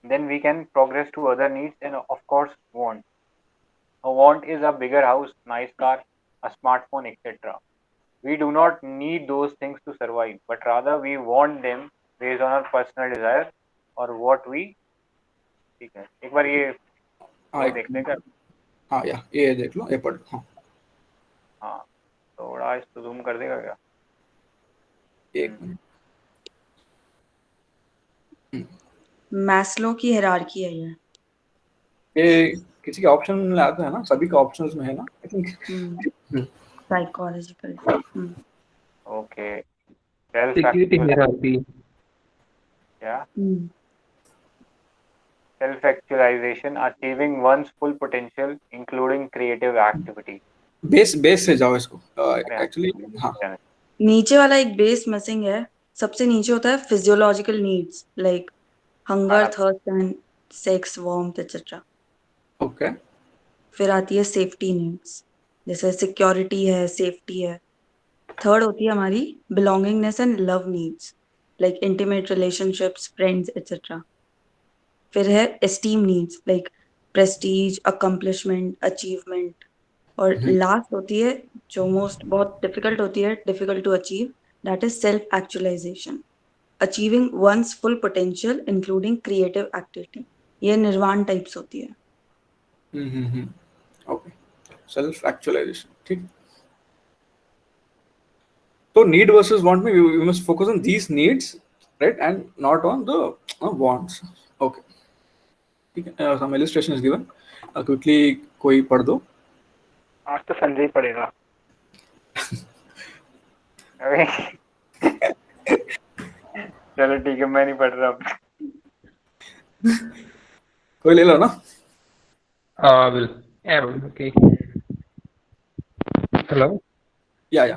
then we can progress to other needs and of course want. A want is a bigger house, nice car, a smartphone, etc. We do not need those things to survive, but rather we want them based on our personal desire or what we. ठीक है, एक बार ये देखने का. हाँ या ये देख लो, ये पढ़ लो. हाँ, थोड़ा इसको जूम कर देगा क्या? एक मिनट. मैस्लो की हायरार्की है ये किसी के ऑप्शन में आता है ना, सभी के ऑप्शंस में है ना, I think. Psychological. Okay. Security hierarchy. Yeah. Self-actualization, achieving one's full potential, including creative activity. Base से जाओ इसको. एक्चुअली हाँ. नीचे वाला एक बेस मिसिंग है. सबसे नीचे होता है physiological needs like hunger, thirst and sex, warmth etcetera. Okay. फिर आती है सेफ्टी नीड्स, जैसे सिक्योरिटी है, सेफ्टी है. थर्ड होती है हमारी belongingness and love needs like intimate relationships, friends etcetera. फिर है esteem needs like prestige, accomplishment, achievement, और लास्ट होती है जो मोस्ट बहुत डिफिकल्ट होती है, difficult to achieve, that is self actualization, achieving one's full potential including creative activity. ये निर्वाण टाइप्स होती है. Okay, self actualisation. ठीक. So need versus want में we must focus on these needs, right, and not on the wants. Okay. ठीक है. Some illustration is given. Quickly कोई पढ़ दो. आज तो संजय पढ़ेगा. अरे चलो ठीक है, मैं नहीं पढ़ रहा. कोई ले लो ना. Okay. Hello? Yeah.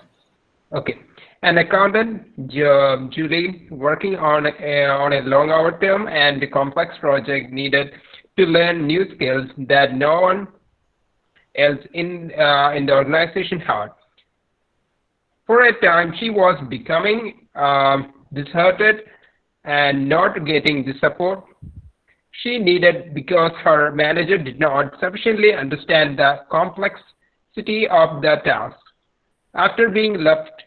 Okay. An accountant, Julie, working on a long hour term and complex project, needed to learn new skills that no one else in the organization had. For a time, she was becoming disheartened and not getting the support she needed because her manager did not sufficiently understand the complexity of the task. After being left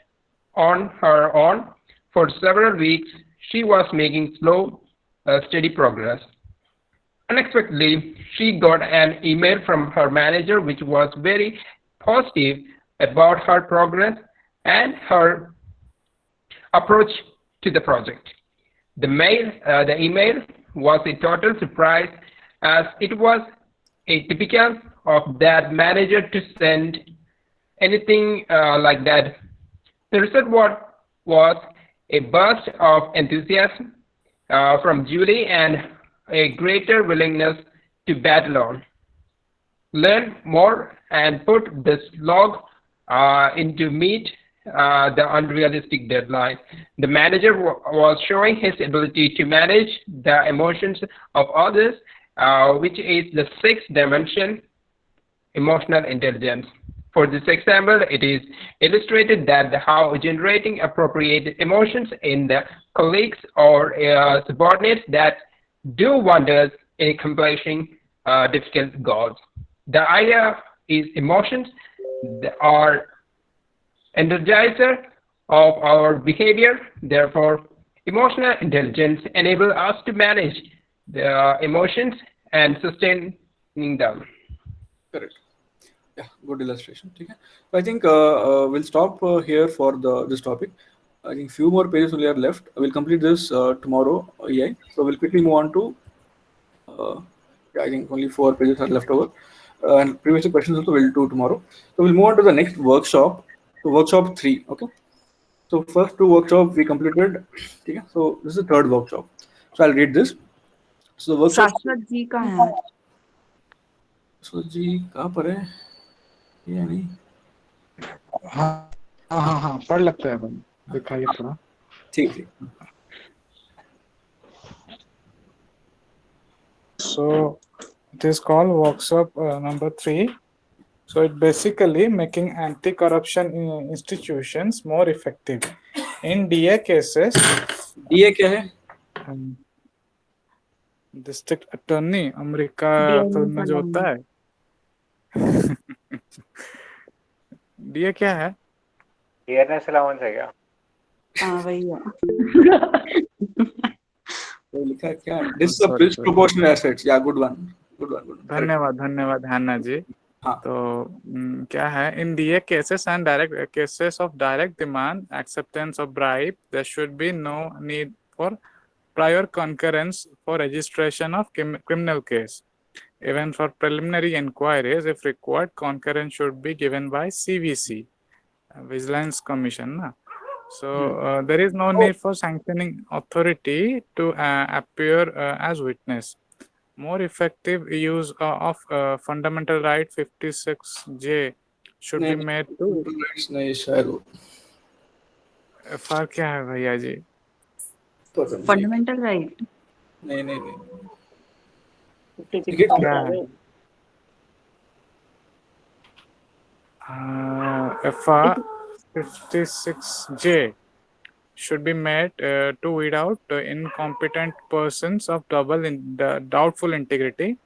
on her own for several weeks, she was making slow, steady progress. Unexpectedly, she got an email from her manager which was very positive about her progress and her approach to the project. The email was a total surprise as it was atypical of that manager to send anything like that. The result was a burst of enthusiasm from Julie and a greater willingness to battle on, learn more, and put this log into meet the unrealistic deadline. The manager was showing his ability to manage the emotions of others, which is the sixth dimension, emotional intelligence. For this example, it is illustrated that how generating appropriate emotions in the colleagues or subordinates that do wonders in accomplishing difficult goals. The idea is emotions are energizer of our behavior. Therefore, emotional intelligence enables us to manage the emotions and sustaining them. Correct. Yeah, good illustration. Okay. So I think we'll stop here for this topic. I think few more pages only are left. We'll complete this tomorrow. Yeah. So we'll quickly move on to. I think only 4 pages are left over, and previous questions also we'll do tomorrow. So we'll move on to the next workshop, to workshop 3. Okay. So first 2 workshops we completed. Okay. So this is the 3rd workshop. So I'll read this. So the workshop. शाश्वत जी का है. So जी कहाँ पर है? ये नहीं. हाँ पढ़ लगता है भाई, दिखाइए थोड़ा. ठीक. So it is called workshop number 3. So it basically making anti-corruption institutions more effective. In DA cases, DA क्या है? District Attorney, अमेरिका में जो होता है. DA क्या है? डियरनेस अलाउंस है क्या? हाँ वही है. तो लिखा क्या? Disproportionate assets. Yeah, good one. धन्यवाद हन्ना जी. तो क्या है? In DA cases and direct cases of direct demand, acceptance of bribe, there should be no need for prior concurrence for registration of criminal case. Even for preliminary inquiries, if required, concurrence should be given by CVC, Vigilance Commission. Na? So there is no need for sanctioning authority to appear as witness. More effective use of fundamental right 56J should be made to. FR क्या है भैया जी? Fundamental right. नहीं. FR 56J should be made to weed out incompetent persons of doubtful integrity.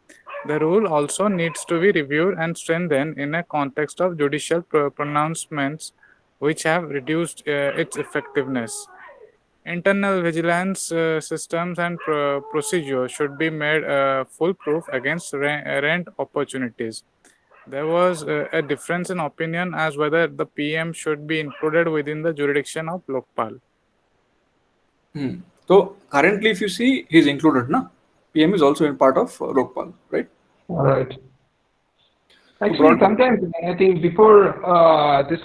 The rule also needs to be reviewed and strengthened in a context of judicial pronouncements which have reduced its effectiveness. Internal vigilance systems and procedures should be made foolproof against rent opportunities. There was a difference in opinion as whether the PM should be included within the jurisdiction of Lokpal. So currently, if you see, he's included, na? PM is also in part of Lokpal, right? All right. Actually, sometimes I think before this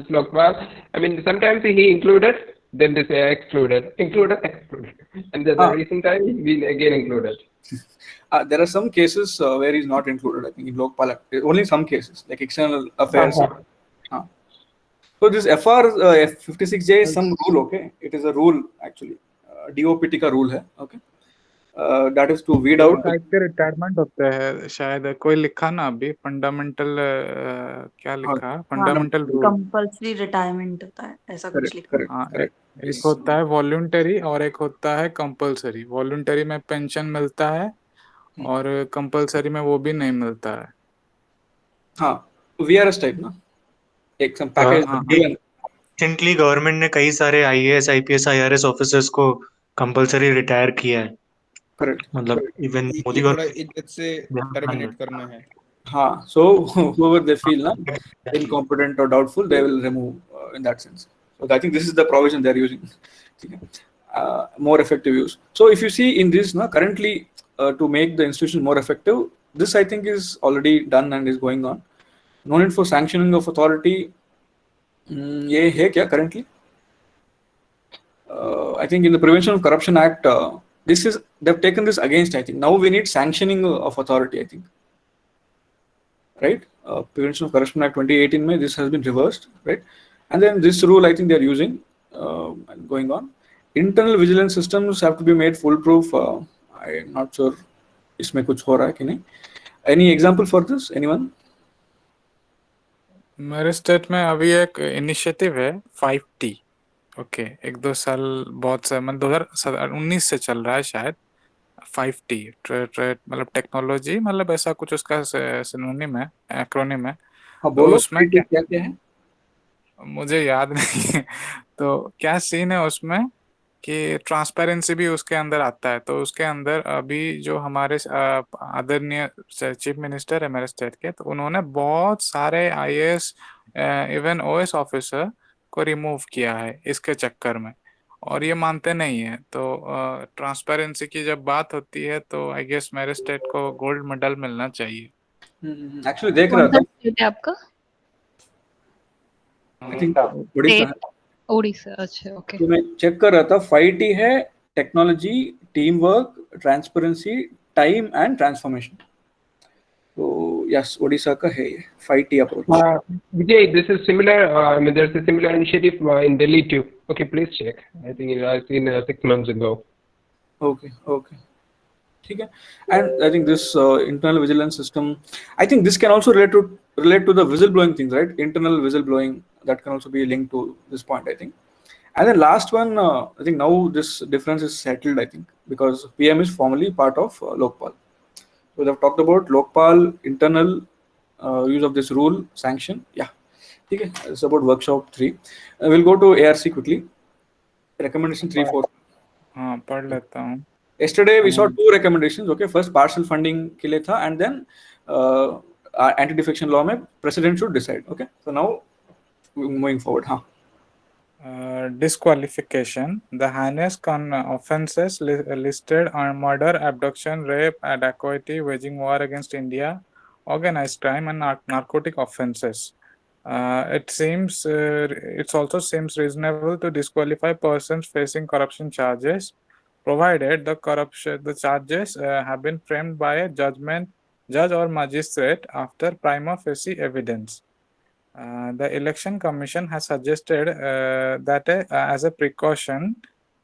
Lokpal, I mean, sometimes he included, then they say excluded, included, excluded, and then the recent time he again included. There are some cases where he's not included. I think in Lokpal, only some cases like external affairs. So this FR F56J is some rule, okay? It is a rule actually. DOPT का rule है, okay? That is to weed out. Type के retirement होते हैं शायद, कोई लिखा ना अभी फंडामेंटल क्या लिखा, फंडामेंटल रूल कंपल्सरी रिटायरमेंट होता है, ऐसा कुछ लिखा। हाँ, एक होता है वॉलंटरी और एक होता है कंपल्सरी। वॉलंटरी में पेंशन मिलता है और कंपल्सरी में वो भी नहीं मिलता है। हाँ, VRS टाइप ना, एक सम पैकेज। रिसेंटली गवर्नमेंट ने कई सारे IAS IPS IRS ऑफिसर्स को कंपलसरी रिटायर किया है। करेक्ट, मतलब इवन मोदी थोड़ा इज्जत से टर्मिनेट करना है। हाँ, so whoever they feel na incompetent or doubtful, they will remove in that sense. So I think this is the provision they are using. More effective use. So if you see in this na currently to make the institution more effective, this I think is already done and is going on. No need for sanctioning of authority. ये है क्या currently? I think in the Prevention of Corruption Act, this is they've taken this against. I think now we need sanctioning of authority. I think, right? Prevention of Corruption Act 2018 में this has been reversed, right? And then this rule I think they are using and going on. Internal vigilance systems have to be made foolproof. I'm not sure इसमें कुछ हो रहा है कि नहीं. Any example for this? Anyone? मेरे state में अभी एक इनिशिएटिव है 5T, ओके, 1-2 साल बहुत से मतलब 2019 से चल रहा है शायद। 5T मतलब टेक्नोलॉजी, मतलब ऐसा कुछ उसका सिनोनिम है, एक्रोनिम है। हाँ, तो बोलो उसमें क्या क्या है? मुझे याद नहीं है। तो क्या सीन है उसमें कि ट्रांसपेरेंसी भी उसके अंदर आता है। तो उसके अंदर अभी जो हमारे आदरणीय चीफ मिनिस्टर है मेरे स्टेट के, तो उन्होंने बहुत सारे IAS इवन OS ऑफिसर को रिमूव किया है इसके चक्कर में, और ये मानते नहीं है। तो ट्रांसपेरेंसी की जब बात होती है तो आई गेस मेरे स्टेट को गोल्ड मेडल मिलना चाहिए। एक्चुअली देख रहा था स्टेट है आपका? आई थिंक उड़ीसा है। ओडिशा, अच्छा, ओके। तो मैं चेक कर रहा था, 5T है technology, team work, transparency, time and transformation. तो यस, ओडिशा का है ये 5T approach. Vijay, this is similar. I mean, there's a similar initiative in Delhi too. Okay, please check. I think I've seen 6 months ago. Okay. ठीक है. And I think this internal vigilance system, I think this can also relate to the whistleblowing things, right? Internal whistleblowing, that can also be linked to this point, I think. And then last one, I think now this difference is settled, I think, because PM is formally part of Lokpal. So they've talked about Lokpal internal use of this rule sanction. Yeah, okay. It's about workshop 3. We'll go to ARC quickly. Recommendation 3-4. हाँ, पढ़ लेता हूँ। Yesterday we saw 2 recommendations. Okay, first partial funding के लिए था, and then anti-defection law में president should decide. Okay, so now moving forward, हाँ. Disqualification. The heinous offences listed are murder, abduction, rape, dacoity, waging war against India, organized crime, and narcotic offences. It also seems reasonable to disqualify persons facing corruption charges, provided the charges have been framed by a judge or magistrate after prima facie evidence. The Election Commission has suggested that as a precaution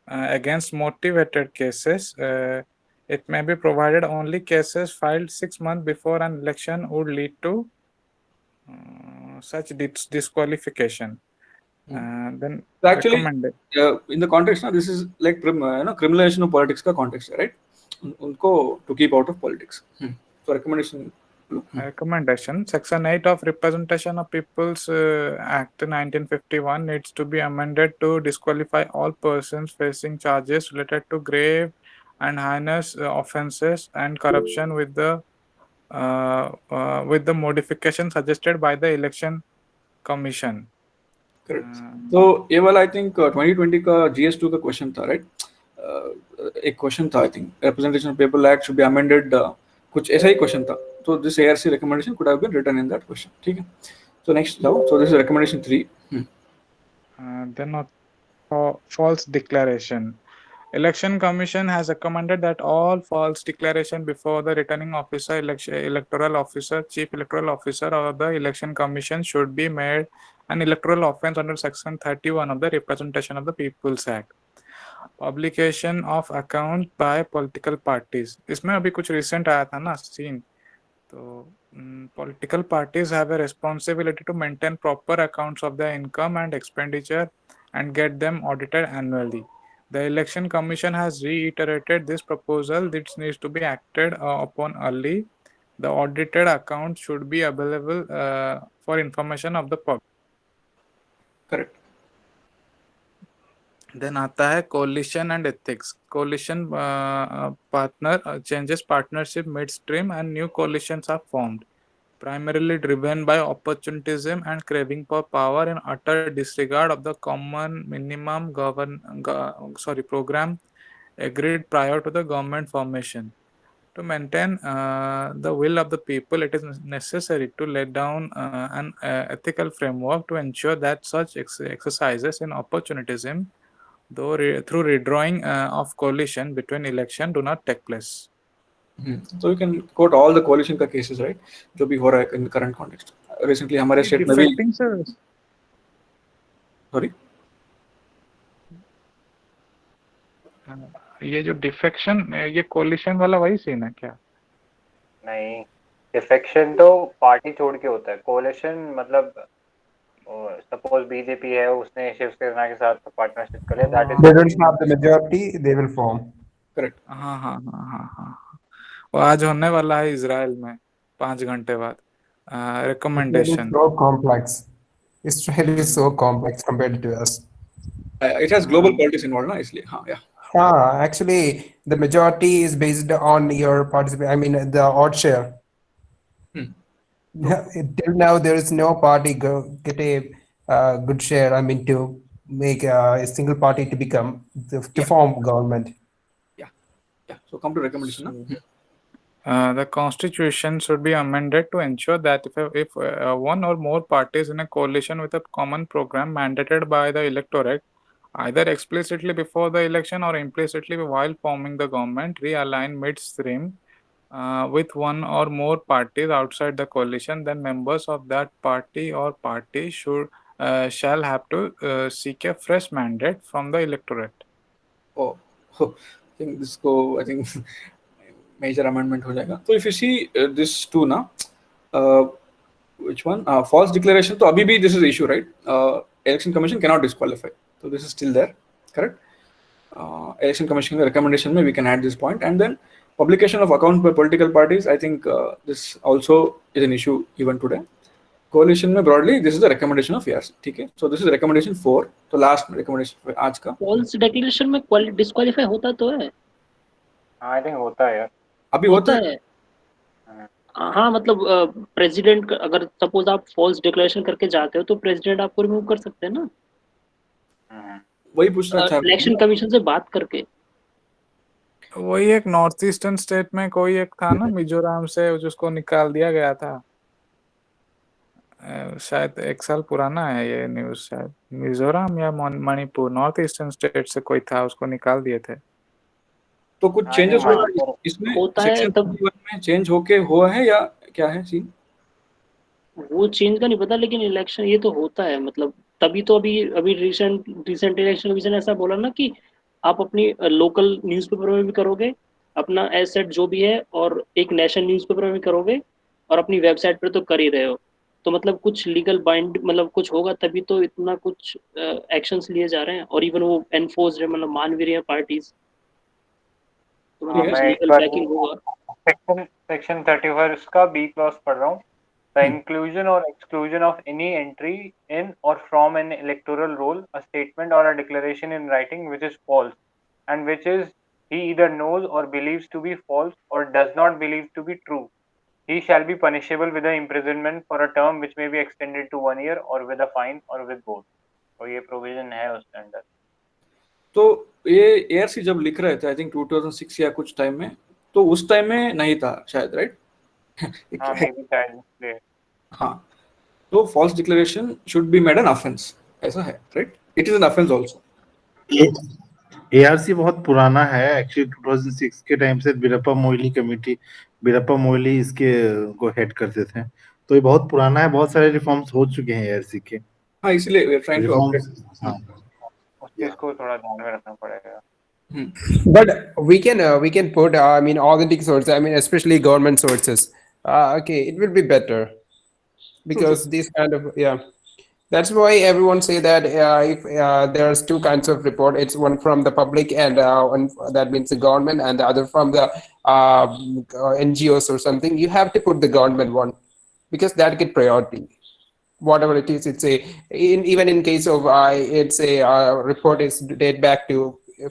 against motivated cases, it may be provided only cases filed 6 months before an election would lead to such disqualification. Then So actually, recommended. in the context, now this is like criminalization of politics का context है, right? उनको to keep out of politics. So recommendation. Recommendation. Section 8 of Representation of People's Act 1951 needs to be amended to disqualify all persons facing charges related to grave and heinous offences and corruption with the modification suggested by the Election Commission. Correct. So ये वाला I think 2020 का GS2 का question था, right? एक question था I think Representation of People Act should be amended. कुछ ऐसा ही question था. So this ARC recommendation could have been written in that question. ठीक है. So next now, so this is recommendation 3. Then false declaration. Election Commission has recommended that all false declaration before the returning officer, electoral officer, chief electoral officer, or the Election Commission should be made an electoral offence under Section 31 of the Representation of the People's Act. Publication of account by political parties. इसमें अभी कुछ recent आया था ना scene. So political parties have a responsibility to maintain proper accounts of their income and expenditure and get them audited annually. The Election Commission has reiterated this proposal. This needs to be acted upon early. The audited accounts should be available for information of the public. Correct. Then आता है coalition and ethics. Coalition partner changes partnership midstream and new coalitions are formed, primarily driven by opportunism and craving for power in utter disregard of the common minimum program agreed prior to the government formation. To maintain the will of the people, it is necessary to lay down an ethical framework to ensure that such exercises in opportunism, through redrawing of coalition between election, do not take place. So you can quote all the coalition का cases, right? जो भी हो रहा है in current context. Recently हमारे state में भी. Sorry. ये जो डिफेक्शन, ये कोलिशन वाला वही सीन है क्या? नहीं, डिफेक्शन तो पार्टी छोड़ के होता है. कोलिशन मतलब सपोज बीजेपी है, उसने शिवसेना के साथ पार्टनरशिप कर लिया, that is they don't have the majority, they will form. Correct. हाँ. वो आज होने वाला है इजराइल में 5 घंटे बाद. Recommendation. So complex. Israel is so complex compared to us. It has global politics involved, ना इसलिए. हाँ, yeah. Actually, the majority is based on your participation. I mean, the odd share. Till now, there is no party get a good share. I mean, to make a single party to become to form government. Yeah. So come to recommendation. The constitution should be amended to ensure that if one or more parties in a coalition with a common program mandated by the electorate, either explicitly before the election or implicitly while forming the government, realign midstream with one or more parties outside the coalition, then members of that party or party shall have to seek a fresh mandate from the electorate. I think this major amendment हो जाएगा. So if you see this two ना, which one? False declaration. तो अभी भी this is the issue, right? Election Commission cannot disqualify. So this is still there, correct? Election Commission recommendation में we can add this point, and then publication of account by political parties. I think this also is an issue even today. Coalition में broadly this is the recommendation of ERC. ठीक है? So this is recommendation 4. तो last recommendation आज का. False declaration में disqualify होता तो है. I think होता है यार. अभी होता है. हाँ मतलब प्रेसिडेंट अगर सपोज आप फॉल्स डिक्लेरेशन करके जाते हो तो प्रेसिडेंट आपको रिमूव कर सकते हैं ना. वही पूछ रहा था. इलेक्शन कमीशन से बात करके. वही एक नॉर्थ ईस्टर्न स्टेट में कोई एक था ना मिजोरम से, जिसको निकाल दिया गया था. शायद 1 साल पुराना है ये न्यूज़. शायद मिजोरम या मणिपुर, नॉर्थ ईस्टर्न स्टेट से कोई था, उसको निकाल दिए थे. तो कुछ चेंजेस हो रहा है इसमें. सेक्शन 31 में चेंज होके हुआ है या क्या है सीन? वो चेंज का नहीं पता, लेकिन इलेक्शन ये तो होता है. मतलब तभी तो अभी रिसेंट इलेक्शन कमीशन ऐसा बोला ना कि आप अपनी लोकल न्यूज़पेपर में भी करोगे, अपना एसेट जो भी है, और एक नेशनल न्यूज़पेपर में भी करोगे, और अपनी वेबसाइट पर तो कर ही रहे हो. तो मतलब कुछ लीगल बाइंड मतलब कुछ होगा तभी तो इतना कुछ एक्शंस लिए जा रहे हैं, और इवन वो एनफोर्स है, मतलब मान भी रही है पार्टीज, तो मतलब कुछ मैं एक लीगल बार बैकिंग होगा। सेक्शन 31 का बी क्लॉज पढ़ रहा हूँ. The Hmm. inclusion or exclusion of any entry in or from an electoral roll, a statement or a declaration in writing which is false, and which is he either knows or believes to be false or does not believe to be true, he shall be punishable with an imprisonment for a term which may be extended to 1 year or with a fine or with both. तो ये provision है उसके अंदर. तो ये ARC जब लिख रहे थे आई थिंक 2006 या कुछ टाइम में, तो उस टाइम में नहीं था शायद, राइट? हाँ, मे बी शायद. हाँ, तो false declaration should be made an offence, ऐसा है, right? It is an offence also. ARC बहुत पुराना है एक्चुअली. 2006 के टाइम से बीरप्पा मोइली इसके को हेड करते थे, तो ये बहुत पुराना है. बहुत सारे रिफॉर्म्स हो चुके हैं एआरसी के. हाँ, इसलिए we are trying to update. हाँ, उस चीज को थोड़ा ध्यान में रखना पड़ेगा. But we can put I mean authentic sources. I mean especially government sources. Okay, it will be better because these kind of That's why everyone say that if there's two kinds of report, it's one from the public and one that means the government, and the other from the NGOs or something. You have to put the government one because that get priority. Whatever it is, it's even in case of it's a report is date back to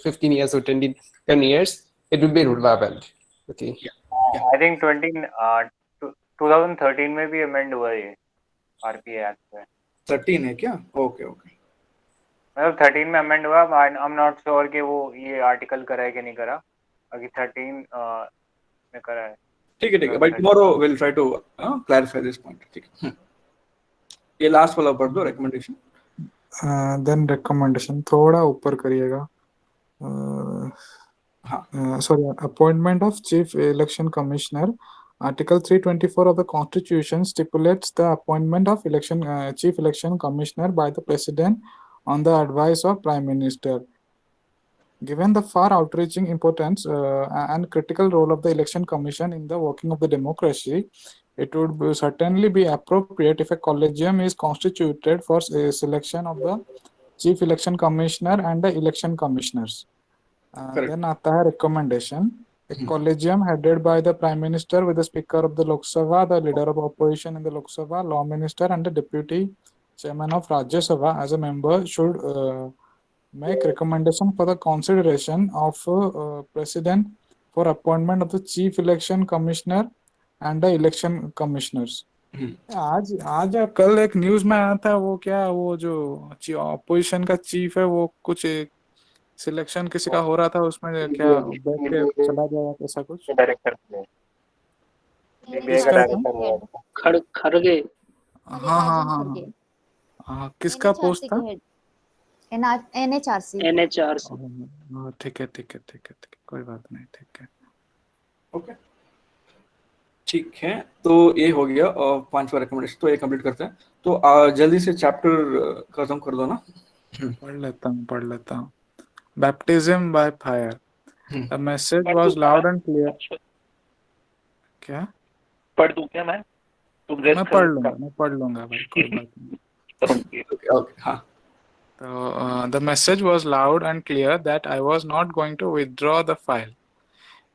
15 years or 10 years, it will be relevant. Okay. I think 2013 में भी amend हुआ ये RPA Act पे. 13 है क्या? Okay. मतलब 13 में amend हुआ. आई एम नॉट श्योर कि वो ये आर्टिकल करा है कि नहीं करा. अभी 13 में करा है. ठीक है. By tomorrow will try to clarify this point. ठीक है. ये लास्ट वाला पढ़ दो, रिकमेंडेशन. देन रिकमेंडेशन थोड़ा ऊपर करिएगा. Sorry, appointment of Chief Election Commissioner. Article 324 of the Constitution stipulates the appointment of Chief Election Commissioner by the President on the advice of Prime Minister. Given the far outreaching importance and critical role of the Election Commission in the working of the democracy, it would certainly be appropriate if a collegium is constituted for a selection of the Chief Election Commissioner and the election commissioners. Then आता है recommendation. A collegium headed by the Prime Minister with the Speaker of the Lok Sabha, the Leader of Opposition in the Lok Sabha, Law Minister and the Deputy Chairman of Rajya Sabha as a member should make recommendation for the consideration of President for appointment of the Chief Election Commissioner and the election commissioners. आज या कल एक news में आया था वो क्या वो जो ऑपोजिशन का चीफ है वो कुछ सिलेक्शन किसी का हो रहा था उसमें क्या बैठ के चला गया ऐसा कुछ. खड़गे. हाँ किसका पोस्ट था? NHRC. ठीक है कोई बात नहीं. ठीक है. ओके, ठीक है. तो ये हो गया 5वां रिकमेंडेशन. तो ये कंप्लीट करते हैं. तो जल्दी से चैप्टर खत्म कर दो ना. पढ़ लेता हूँ. Baptism by fire. The message was loud and clear. क्या? पढ़ दूं क्या मैं? मैं पढ़ लूंगा भाई, कोई बात नहीं. Okay, हाँ. So the message was loud and clear that I was not going to withdraw the file.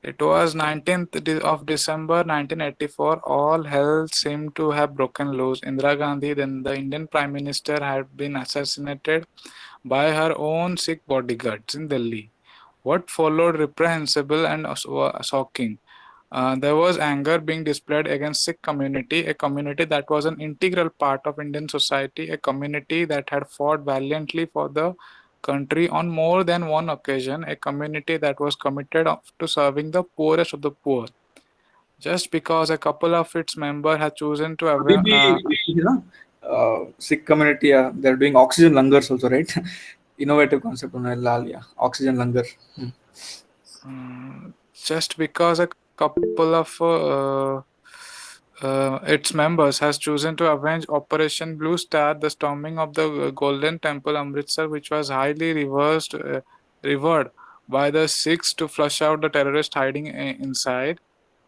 It was 19th of December 1984. All hell seemed to have broken loose. Indira Gandhi, then the Indian Prime Minister, had been assassinated by her own Sikh bodyguards in Delhi. What followed reprehensible and shocking. There was anger being displayed against Sikh community, a community that was an integral part of Indian society, a community that had fought valiantly for the country on more than one occasion, a community that was committed to serving the poorest of the poor. Just because a couple of its members had chosen to Sikh community, they're doing oxygen langars also, right? Innovative concept on Lal, oxygen langar. Just because a couple of its members has chosen to avenge Operation Blue Star, the storming of the Golden Temple Amritsar, which was highly revered by the Sikhs to flush out the terrorists hiding inside.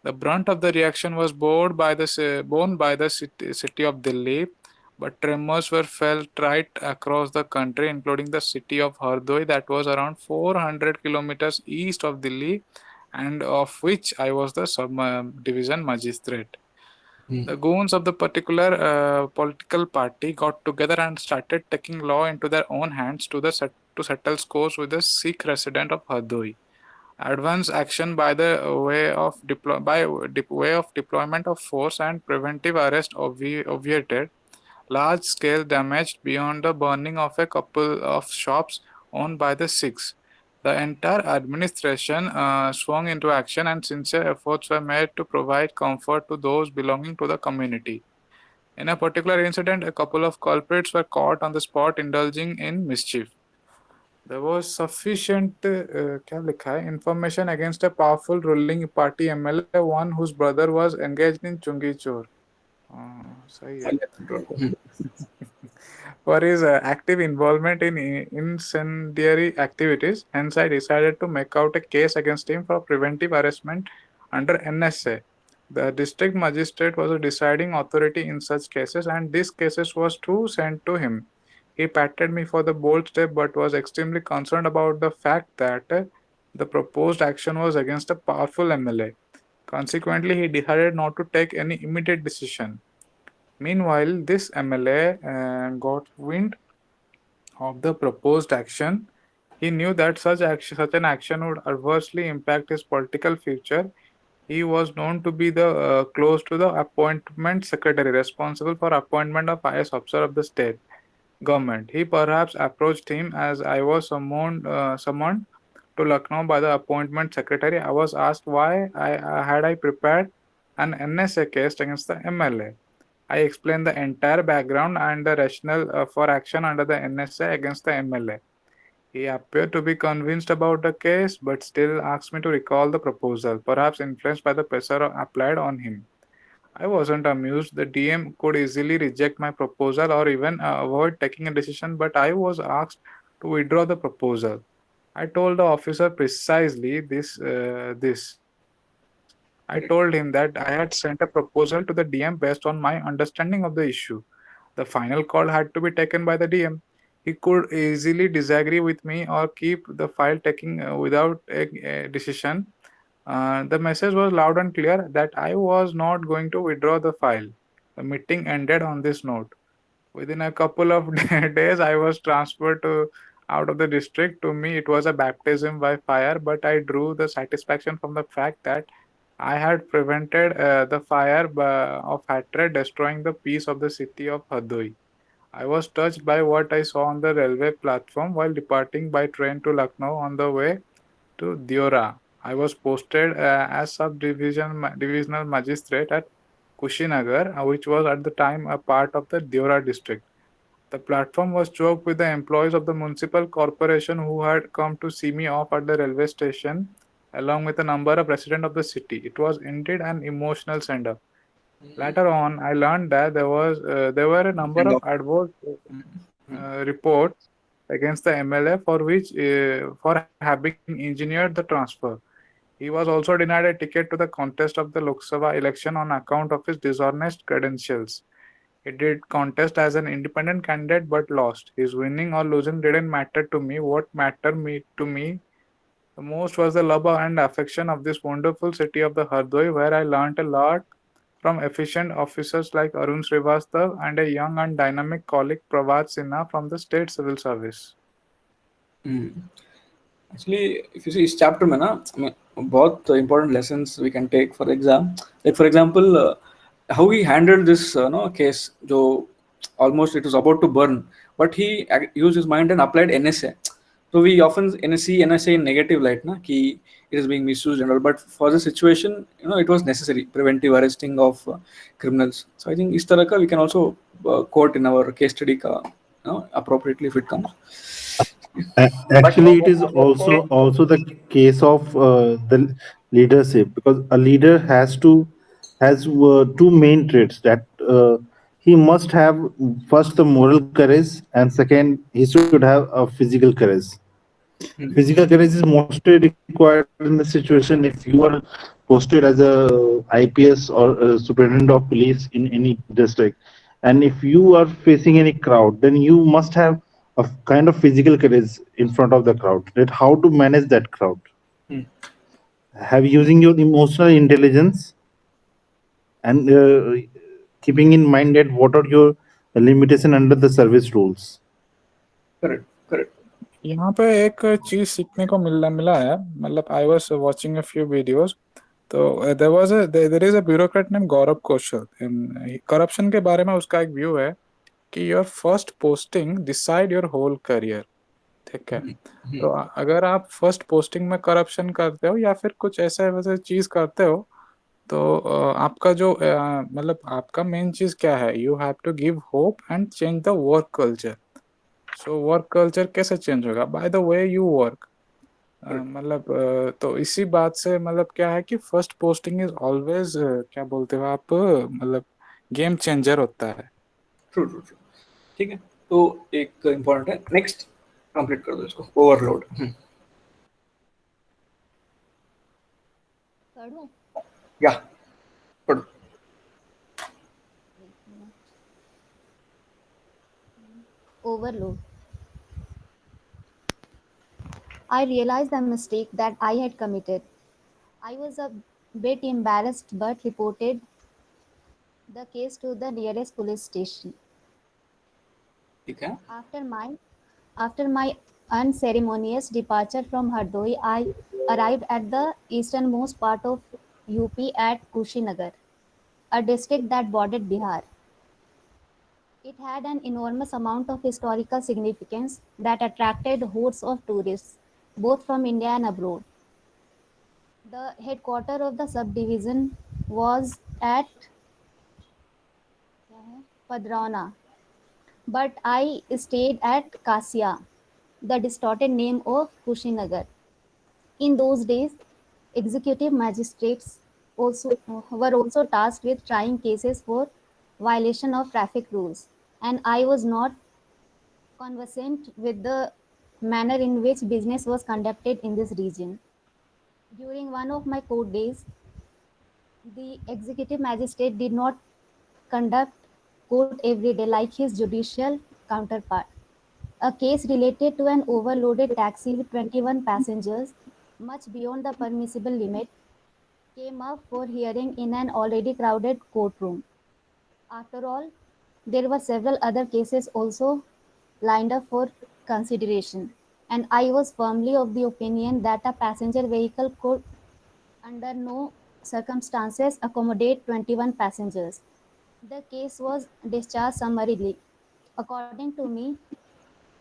The brunt of the reaction was borne by the city of Delhi, but tremors were felt right across the country, including the city of Hardoi, that was around 400 kilometers east of Delhi, and of which I was the sub-division magistrate. The goons of the particular political party got together and started taking law into their own hands to settle scores with the Sikh resident of Hardoi. Advance action by the way of deployment of force and preventive arrest obviated large-scale damage beyond the burning of a couple of shops owned by the Sikhs. The entire administration swung into action, and sincere efforts were made to provide comfort to those belonging to the community. In a particular incident, a couple of culprits were caught on the spot indulging in mischief. There was sufficient information against a powerful ruling party MLA, one whose brother was engaged in Chungi Chor. For his active involvement in incendiary activities. Hence, I decided to make out a case against him for preventive arrestment under NSA. The district magistrate was a deciding authority in such cases, and this cases was too sent to him. He patted me for the bold step, but was extremely concerned about the fact that the proposed action was against a powerful MLA. Consequently, he decided not to take any immediate decision. Meanwhile, this MLA got wind of the proposed action. He knew that such an action would adversely impact his political future. He was known to be close to the appointment secretary responsible for appointment of highest officer of the state government. He perhaps approached him as I was summoned to Lucknow by the appointment secretary. I was asked why I prepared an NSA case against the MLA. I explained the entire background and the rationale for action under the NSA against the MLA. He appeared to be convinced about the case, but still asked me to recall the proposal, perhaps influenced by the pressure applied on him. I wasn't amused. The DM could easily reject my proposal or even avoid taking a decision, but I was asked to withdraw the proposal. I told the officer precisely this. I told him that I had sent a proposal to the DM based on my understanding of the issue. The final call had to be taken by the DM. He could easily disagree with me or keep the file taking without a decision. The message was loud and clear that I was not going to withdraw the file. The meeting ended on this note. Within a couple of days, I was transferred out of the district. To me, it was a baptism by fire, but I drew the satisfaction from the fact that I had prevented the fire of hatred destroying the peace of the city of Hardoi. I was touched by what I saw on the railway platform while departing by train to Lucknow on the way to Deora. I was posted as divisional magistrate at Kushinagar, which was at the time a part of the Deora district. The platform was choked with the employees of the municipal corporation who had come to see me off at the railway station, along with a number of residents of the city. It was indeed an emotional send-up. Later on, I learned that there were a number of adverse reports against the MLA for having engineered the transfer. He was also denied a ticket to the contest of the Lok Sabha election on account of his dishonest credentials. He did contest as an independent candidate but lost. His winning or losing didn't matter to me. What mattered to me the most was the love and affection of this wonderful city of the Hardoi, where I learnt a lot from efficient officers like Arun Srivastav and a young and dynamic colleague Pravat Sinha from the State Civil Service. Actually, if you see इस chapter में ना बहुत important lessons we can take for exam. Like for example, how he handled this case, जो almost it was about to burn, but he used his mind and applied NSA. So we often see NSA in negative light, na, कि it is being misused and all. But for the situation, it was necessary, preventive arresting of criminals. So I think इस तरह का we can also quote in our case study का, appropriately if it comes. Actually, it is also the case of the leadership, because a leader has two main traits, that he must have first the moral courage, and second he should have a physical courage. Physical courage is mostly required in the situation if you are posted as a IPS or a superintendent of police in any district, and if you are facing any crowd, then you must have a kind of physical courage in front of the crowd. That how to manage that crowd. Have using your emotional intelligence and keeping in mind that what are your limitation under the service rules. Correct, correct. यहाँ पे एक चीज सीखने को मिला है, मतलब I was watching a few videos, तो there is a bureaucrat name Gaurav Kaushal, corruption के बारे में उसका एक व्यू है कि your first posting decide your whole career, ठीक है। तो अगर आप फर्स्ट पोस्टिंग में करप्शन करते हो या फिर कुछ ऐसे वैसे चीज करते हो, तो आपका जो मतलब आपका मेन चीज क्या है, you have to give hope and change the work culture. So work culture कैसे चेंज होगा? By the way you work. मतलब तो इसी बात से मतलब क्या है कि फर्स्ट पोस्टिंग इज ऑलवेज क्या बोलते हो आप, मतलब गेम चेंजर होता है। True true true. ठीक है, तो एक इम्पोर्टेंट है, नेक्स्ट कंप्लीट कर दो इसको, ओवरलोड। पढ़ूं? या पढ़ो। Overload. I realized the mistake that I had committed. I was a bit embarrassed but reported the case to the nearest police station. ठीक है। After my unceremonious departure from Hardoi, I arrived at the easternmost part of UP at Kushinagar, a district that bordered Bihar. It had an enormous amount of historical significance that attracted hordes of tourists, both from India and abroad. The headquarters of the subdivision was at Padrauna, but I stayed at Kasia, the distorted name of Kushinagar. In those days, executive magistrates were also tasked with trying cases for violation of traffic rules, and I was not conversant with the manner in which business was conducted in this region. During one of my court days, the executive magistrate did not conduct court every day like his judicial counterpart. A case related to an overloaded taxi with 21 passengers, much beyond the permissible limit, came up for hearing in an already crowded courtroom. After all, there were several other cases also lined up for consideration, and I was firmly of the opinion that a passenger vehicle could, under no circumstances, accommodate 21 passengers. The case was discharged summarily. According to me,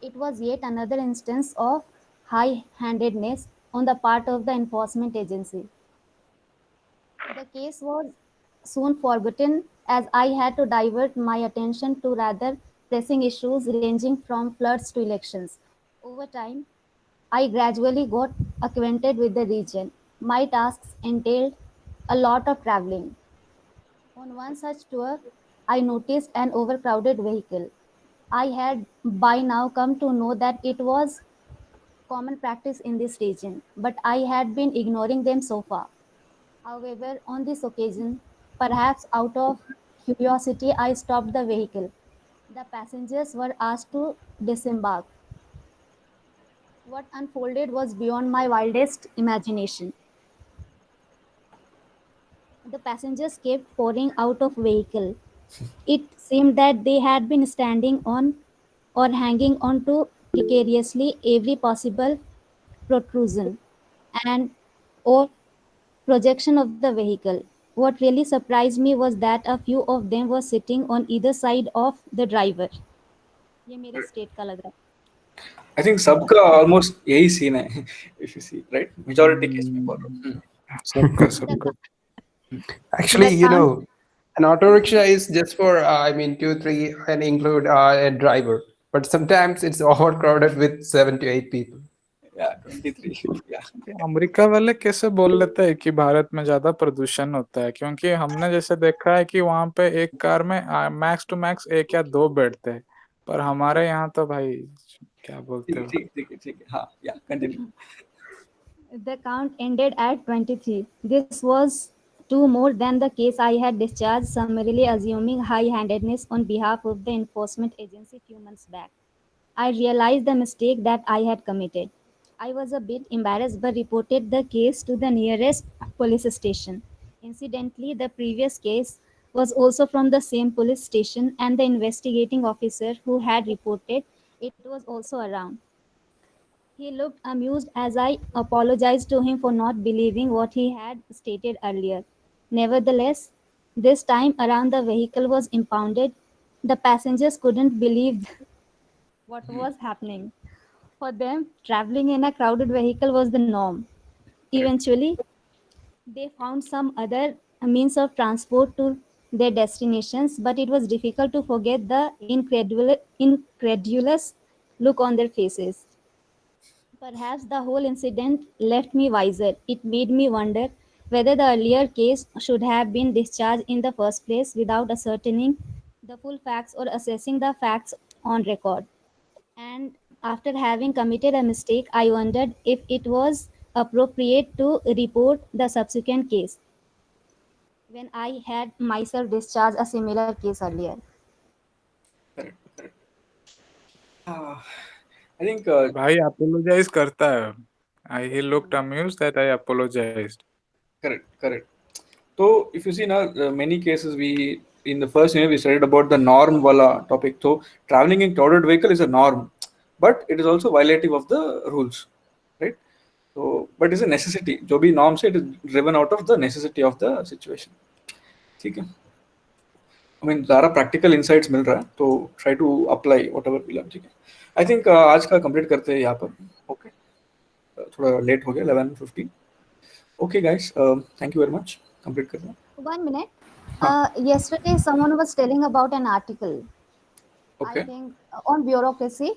it was yet another instance of high-handedness on the part of the enforcement agency. The case was soon forgotten as I had to divert my attention to rather pressing issues ranging from floods to elections. Over time, I gradually got acquainted with the region. My tasks entailed a lot of traveling. On one such tour, I noticed an overcrowded vehicle. I had by now come to know that it was common practice in this region, but I had been ignoring them so far. However, on this occasion, perhaps out of curiosity, I stopped the vehicle. The passengers were asked to disembark. What unfolded was beyond my wildest imagination. The passengers kept pouring out of vehicle. It seemed that they had been standing on or hanging on to precariously every possible protrusion and or projection of the vehicle. What really surprised me was that a few of them were sitting on either side of the driver. ये मेरे state का लग रहा है. I think सबका almost यही scene है, if you see, right? Majority case में बोल रहा हूँ. सबका. Actually, you know, an auto rickshaw is just for, I mean, 2, 3, and include a driver. But sometimes it's overcrowded with 7 to 8 people. Yeah, 23. Yeah. America वाले कैसे बोल लेते हैं कि भारत में ज्यादा प्रदूषण होता है, क्योंकि हमने जैसे देखा है कि वहां पे एक कार में मैक्स टू मैक्स 1 या 2 बैठते हैं, पर हमारे यहाँ तो भाई क्या बोलते हो. ठीक है, हाँ, या continue. The count ended at 23. This was two more than the case I had discharged, summarily assuming high handedness on behalf of the enforcement agency few months back. I realized the mistake that I had committed. I was a bit embarrassed but reported the case to the nearest police station. Incidentally, the previous case was also from the same police station, and the investigating officer who had reported it was also around. He looked amused as I apologized to him for not believing what he had stated earlier. Nevertheless, this time around the vehicle was impounded. The passengers couldn't believe what was happening. For them, traveling in a crowded vehicle was the norm. Eventually, they found some other means of transport to their destinations, but it was difficult to forget the incredulous look on their faces. Perhaps the whole incident left me wiser. It made me wonder whether the earlier case should have been discharged in the first place without ascertaining the full facts or assessing the facts on record. And after having committed a mistake, I wondered if it was appropriate to report the subsequent case when I had myself discharged a similar case earlier. I think भाई apologize करता है. He looked amused that I apologized. correct. So if you see now, many cases we in the first year we studied about the norm wala topic. So traveling in crowded vehicle is a norm, but it is also violative of the rules, right? So but it's a necessity. जो भी norm से it is driven out of the necessity of the situation. ठीक है? I mean ज़्यादा practical insights मिल रहा है, तो try to apply whatever we learn. ठीक है? I think आज का complete करते हैं यहाँ पर. Okay. थोड़ा late हो गया 11:50. Okay guys, thank you very much. Complete कर रहा. 1 minute. Yesterday, someone was telling about an article. Okay. I think on bureaucracy.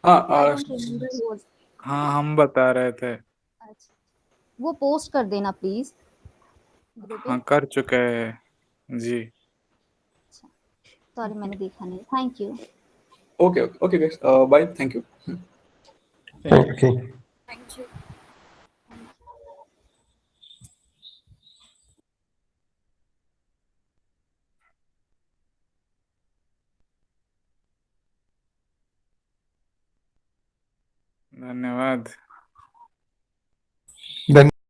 हाँ I don't remember who was. हाँ हम बता रहे थे. अच्छा, वो पोस्ट कर देना प्लीज ग्रुप पे. हाँ कर चुके हैं जी. सॉरी मैंने देखा नहीं. Thank you. Okay guys, bye, thank you. Okay. Thank you. धन्यवाद.